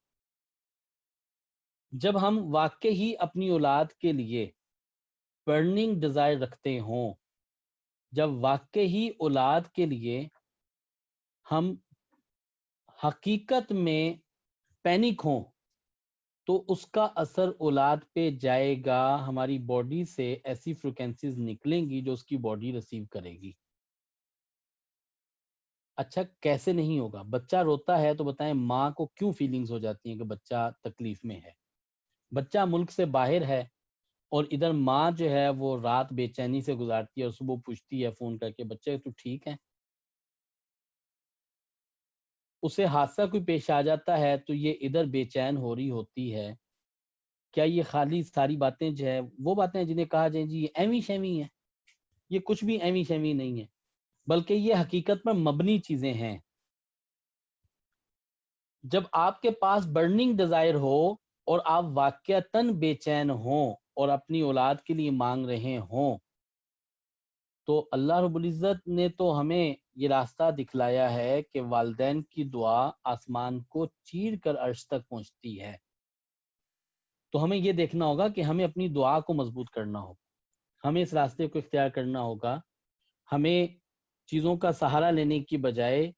جب ہم واقعی اپنی اولاد کے لیے برننگ ڈیزائر رکھتے ہوں، جب واقعی اولاد کے لیے ہم حقیقت میں پینک ہوں، تو اس کا اثر اولاد پہ جائے گا. ہماری باڈی سے ایسی فریکوینسیز نکلیں گی جو اس کی باڈی ریسیو کرے گی. اچھا کیسے نہیں ہوگا؟ بچہ روتا ہے تو بتائیں ماں کو کیوں فیلنگز ہو جاتی ہیں کہ بچہ تکلیف میں ہے؟ بچہ ملک سے باہر ہے اور ادھر ماں جو ہے وہ رات بے چینی سے گزارتی ہے اور صبح پوچھتی ہے فون کر کے بچے تو ٹھیک ہے. اسے حادثہ کوئی پیش آ جاتا ہے تو یہ ادھر بے چین ہو رہی ہوتی ہے. کیا یہ خالی ساری باتیں جو ہے وہ باتیں ہیں جنہیں کہا جائے جی یہ ایویں شیویں ہیں؟ یہ کچھ بھی ایویں شیویں نہیں ہے، بلکہ یہ حقیقت پر مبنی چیزیں ہیں. جب آپ کے پاس برننگ ڈیزائر ہو اور آپ واقعتاً بے چین ہوں اور اپنی اولاد کے لیے مانگ رہے ہوں، تو اللہ رب العزت نے تو ہمیں یہ راستہ دکھلایا ہے کہ والدین کی دعا آسمان کو چیر کر عرش تک پہنچتی ہے. تو ہمیں یہ دیکھنا ہوگا کہ ہمیں اپنی دعا کو مضبوط کرنا ہوگا، ہمیں اس راستے کو اختیار کرنا ہوگا. ہمیں چیزوں کا سہارا لینے کی بجائے،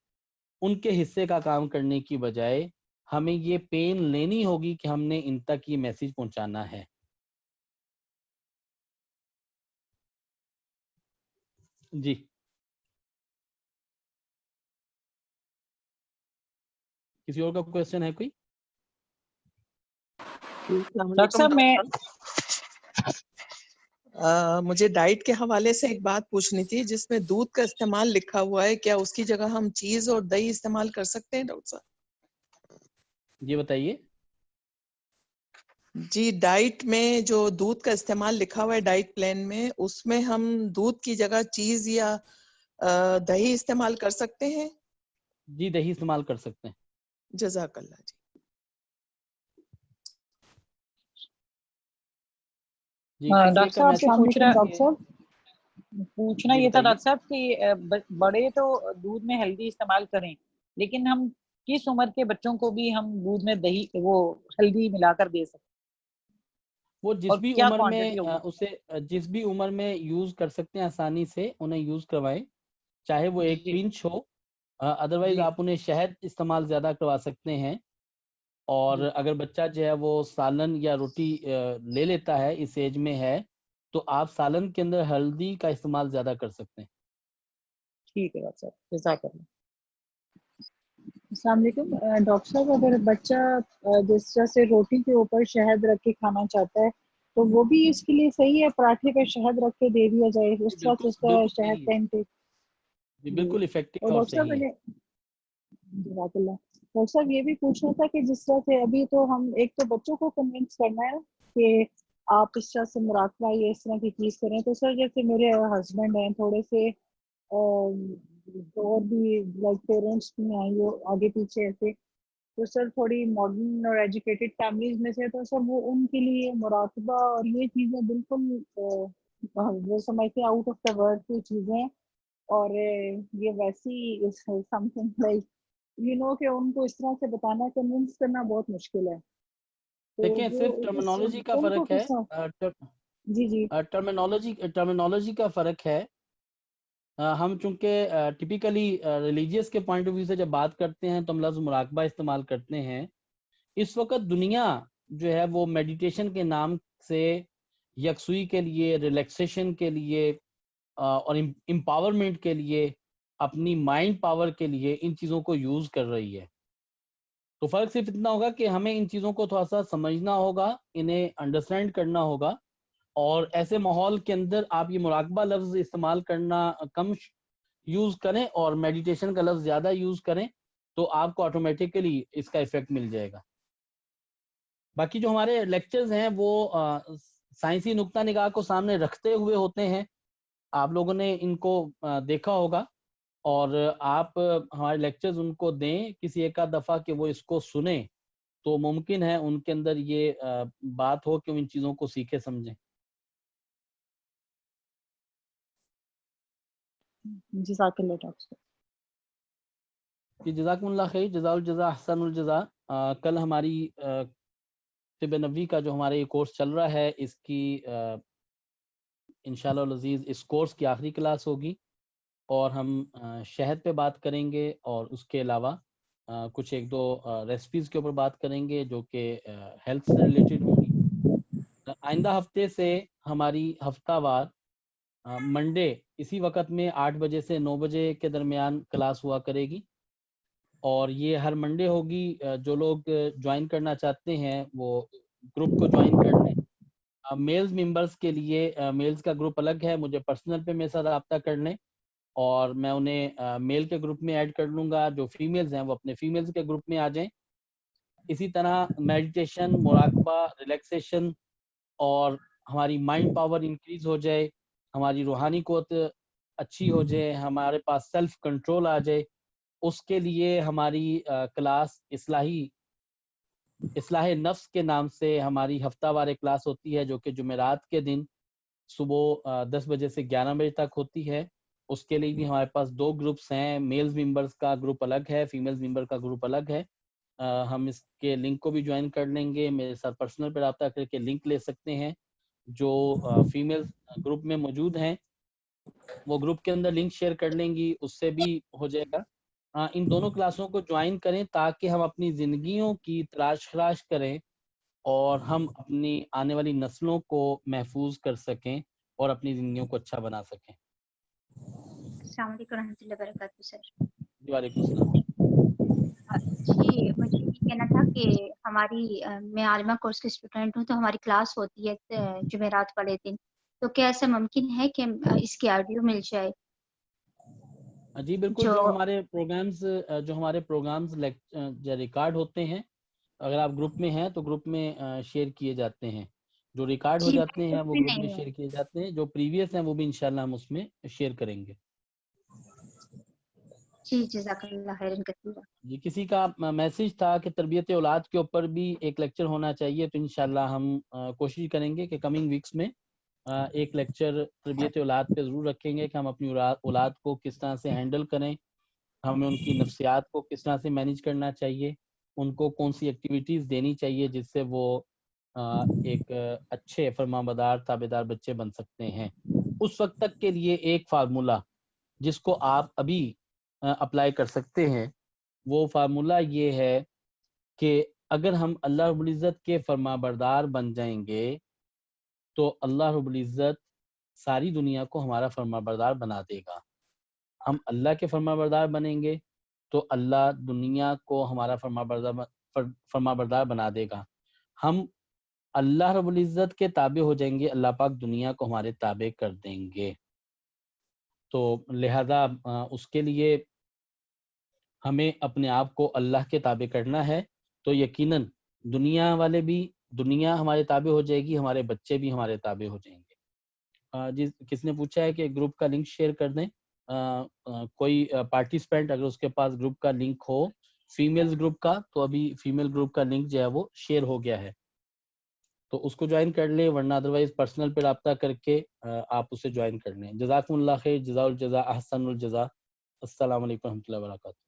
ان کے حصے کا کام کرنے کی بجائے ہمیں یہ پین لینی ہوگی کہ ہم نے ان تک یہ میسج پہنچانا ہے. جی کسی اور کا کوشچن ہے کوئی؟ السلام ڈاکٹر علیکم صاحب میں مجھے ڈائٹ کے حوالے سے ایک بات پوچھنی تھی، جس میں دودھ کا استعمال لکھا ہوا ہے، کیا اس کی جگہ ہم چیز اور دہی استعمال کر سکتے ہیں ڈاکٹر صاحب؟ جی بتائیے. جی ڈائٹ میں جو دودھ کا استعمال لکھا ہوا ہے ڈائٹ پلان میں، اس میں ہم دودھ کی جگہ چیز یا دہی استعمال کر سکتے ہیں؟ جی دہی استعمال کر سکتے ہیں. جزاک اللہ. جی ڈاکٹر صاحب آپ سے پوچھنا جی یہ تھا بتائیے. ڈاکٹر صاحب کہ بڑے تو دودھ میں ہلدی استعمال کریں، لیکن ہم کس عمر کے بچوں کو بھی ہم دودھ میں دہی وہ ہلدی ملا کر دے سکتے؟ وہ جس اور بھی کیا عمر میں کوانٹٹی ہوگی؟ اسے جس بھی عمر میں یوز کر سکتے ہیں آسانی سے انہیں یوز کروائیں، چاہے وہ ایک جی پنچ ہو. ادروائز جی آپ انہیں شہد استعمال زیادہ کروا سکتے ہیں. اور اگر بچہ جو ہے وہ سالن یا روٹی لے لیتا ہے اس ایج میں ہے تو آپ سالن کے اندر ہلدی کا استعمال زیادہ کر سکتے ہیں. ٹھیک ہے ڈاکٹر صاحب، جزاک اللہ. السلام علیکم ڈاکٹر صاحب، اگر بچہ جس طرح سے روٹی کے اوپر شہد رکھ کے کھانا چاہتا ہے تو وہ بھی اس کے لیے صحیح ہے؟ پراٹھے پہ شہد رکھ کے دے دیا جائے، اس طرح سے اس کا بالکل شہد صحیح کا ہے انٹیک؟ جی، جی. بالکل اور افیکٹو اور ڈاکٹر صاحب صحیح ہے. جزاک اللہ. ڈاکٹر صاحب یہ بھی پوچھنا تھا کہ جس طرح سے ابھی تو ہم ایک تو بچوں کو کنونس کرنا ہے کہ آپ اس طرح سے مراقبہ یا اس طرح کی چیز کریں، تو سر جیسے میرے ہسبینڈ ہیں تھوڑے سے اور بھی لائک پیرنٹس بھی ہیں جو آگے پیچھے ایسے، تو سر تھوڑی ماڈرن اور ایجوکیٹڈ فیملیز میں سے، تو سر وہ ان کے لیے مراقبہ اور یہ چیزیں بالکل وہ سمجھتے ہیں آؤٹ آف دا ورلڈ کی چیزیں، اور یہ ویسی سم تھنگ لائک کہ ان کو اس طرح سے بتانا کنونس کرنا بہت مشکل ہے. تو دیکھیں وہ صرف ٹرمینالوجی کا ان کو فرق ہے. کس طرح؟ جی جی ٹرمینالوجی کا فرق ہے. ہم چونکہ ٹپیکلی ریلیجیس کے پوائنٹ آف ویو سے جب بات کرتے ہیں تو ہم لفظ مراقبہ استعمال کرتے ہیں. اس وقت دنیا جو ہے وہ میڈیٹیشن کے نام سے یکسوئی کے لیے، ریلیکسیشن کے لیے اور امپاورمنٹ کے لیے، اپنی مائنڈ پاور کے لیے ان چیزوں کو یوز کر رہی ہے. تو فرق صرف اتنا ہوگا کہ ہمیں ان چیزوں کو تھوڑا سا سمجھنا ہوگا، انہیں انڈرسٹینڈ کرنا ہوگا، اور ایسے ماحول کے اندر آپ یہ مراقبہ لفظ استعمال کرنا کم یوز کریں اور میڈیٹیشن کا لفظ زیادہ یوز کریں تو آپ کو آٹومیٹیکلی اس کا ایفیکٹ مل جائے گا. باقی جو ہمارے لیکچرز ہیں وہ سائنسی نقطہ نگاہ کو سامنے رکھتے ہوئے ہوتے ہیں. آپ لوگوں نے ان کو دیکھا ہوگا اور آپ ہمارے لیکچرز ان کو دیں کسی ایک آدھ دفعہ کہ وہ اس کو سنیں تو ممکن ہے ان کے اندر یہ بات ہو کہ وہ ان چیزوں کو سیکھے سمجھیں. جزاک اللہ ڈاکٹر صاحب. جی جزاکم اللہ خیر، جزا الجزا احسن الجزا. کل ہماری طب نبوی کا جو ہمارا یہ کورس چل رہا ہے اس کی انشاءاللہ العزیز اس کورس کی آخری کلاس ہوگی اور ہم شہد پہ بات کریں گے اور اس کے علاوہ کچھ ایک دو ریسپیز کے اوپر بات کریں گے جو کہ ہیلتھ سے ریلیٹڈ ہوں گی. آئندہ ہفتے سے ہماری ہفتہ وار منڈے اسی وقت میں 8 بجے سے 9 بجے کے درمیان کلاس ہوا کرے گی اور یہ ہر منڈے ہوگی. جو لوگ جوائن کرنا چاہتے ہیں وہ گروپ کو جوائن کر لیں. میلز ممبرس کے لیے میلز کا گروپ الگ ہے، مجھے پرسنل پہ میرے ساتھ رابطہ کر لیں اور میں انہیں میل کے گروپ میں ایڈ کر لوں گا. جو فیمیلز ہیں وہ اپنے فیمیلز کے گروپ میں آ جائیں. اسی طرح میڈیٹیشن، مراقبہ، ریلیکسیشن اور ہماری مائنڈ پاور انکریز ہو جائے، ہماری روحانی قوت اچھی ہو جائے، ہمارے پاس سیلف کنٹرول آ جائے، اس کے لیے ہماری کلاس اصلاح نفس کے نام سے ہماری ہفتہ وار کلاس ہوتی ہے جو کہ جمعرات کے دن صبح 10 بجے سے 11 بجے تک ہوتی ہے. اس کے لیے بھی ہمارے پاس 2 گروپس ہیں. میلز ممبرس کا گروپ الگ ہے، فیمیلز ممبر کا گروپ الگ ہے. ہم اس کے لنک کو بھی جوائن کر لیں گے. میرے ساتھ پرسنل پہ رابطہ کر کے لنک لے سکتے ہیں. جو فیمیلز گروپ میں موجود ہیں وہ گروپ کے اندر لنک شیئر کر لیں گی، اس سے بھی ہو جائے گا. ان دونوں کلاسوں کو جوائن کریں تاکہ ہم اپنی زندگیوں کی تلاش خراش کریں اور ہم اپنی آنے والی نسلوں کو محفوظ کر سکیں اور اپنی زندگیوں کو اچھا بنا سکیں. السلام علیکم ورحمۃ اللہ وبرکاتہ سر. جی وعلیکم السلام. جی مجھے یہ کہنا تھا کہ میں عالمہ کورس کی اسٹوڈنٹ ہوں تو ہماری کلاس ہوتی ہے جمعرات والے دن، تو کیا ایسا ممکن ہے کہ اس کی آڈیو مل جائے؟ جی بالکل. جو ہمارے پروگرامز ریکارڈ ہوتے ہیں، اگر آپ گروپ میں ہیں تو گروپ میں شیئر کیے جاتے ہیں. جو ریکارڈ ہو جی جاتے ہیں وہ بھی گروپ میں نہیں ہے. شیئر کیے جاتے ہیں. جو پریویس ہیں وہ بھی انشاءاللہ ہم اس میں شیئر کریں گے. جی جزاک اللہ خیرن کثیرا. جی کسی کا میسج تھا کہ تربیت اولاد کے اوپر بھی ایک لیکچر ہونا چاہیے، تو انشاءاللہ ہم کوشش کریں گے کہ کمنگ ویکس میں ایک لیکچر تربیت اولاد پہ ضرور رکھیں گے کہ ہم اپنی اولاد کو کس طرح سے ہینڈل کریں، ہمیں ان کی نفسیات کو کس طرح سے مینیج کرنا چاہیے، ان کو کون سی ایکٹیویٹیز دینی چاہیے جس سے وہ ایک اچھے فرمانبردار تابعدار بچے بن سکتے ہیں. اس وقت تک کے لیے ایک فارمولہ جس کو آپ ابھی اپلائی کر سکتے ہیں، وہ فارمولہ یہ ہے کہ اگر ہم اللہ رب العزت کے فرما بردار بن جائیں گے تو اللہ رب العزت ساری دنیا کو ہمارا فرما بردار بنا دے گا. ہم اللہ کے فرما بردار بنیں گے تو اللہ دنیا کو ہمارا فرما بردار بنا دے گا. ہم اللہ رب العزت کے تابع ہو جائیں گے، اللہ پاک دنیا کو ہمارے تابع کر دیں گے. تو لہذا اس کے لیے ہمیں اپنے آپ کو اللہ کے تابع کرنا ہے. تو یقیناً دنیا والے بھی، دنیا ہمارے تابع ہو جائے گی، ہمارے بچے بھی ہمارے تابع ہو جائیں گے. جی کس نے پوچھا ہے کہ گروپ کا لنک شیئر کر دیں. کوئی پارٹیسپینٹ اگر اس کے پاس گروپ کا لنک ہو فیمیلز گروپ کا، تو ابھی فیمیل گروپ کا لنک جو ہے وہ شیئر ہو گیا ہے، تو اس کو جوائن کر لیں، ورنہ ادروائز پرسنل پہ رابطہ کر کے آپ اسے جوائن کر لیں. جزاکم اللہ خیر، جزاء الجزاء احسن الجزاء. السلام علیکم و رحمۃ اللہ وبرکاتہ.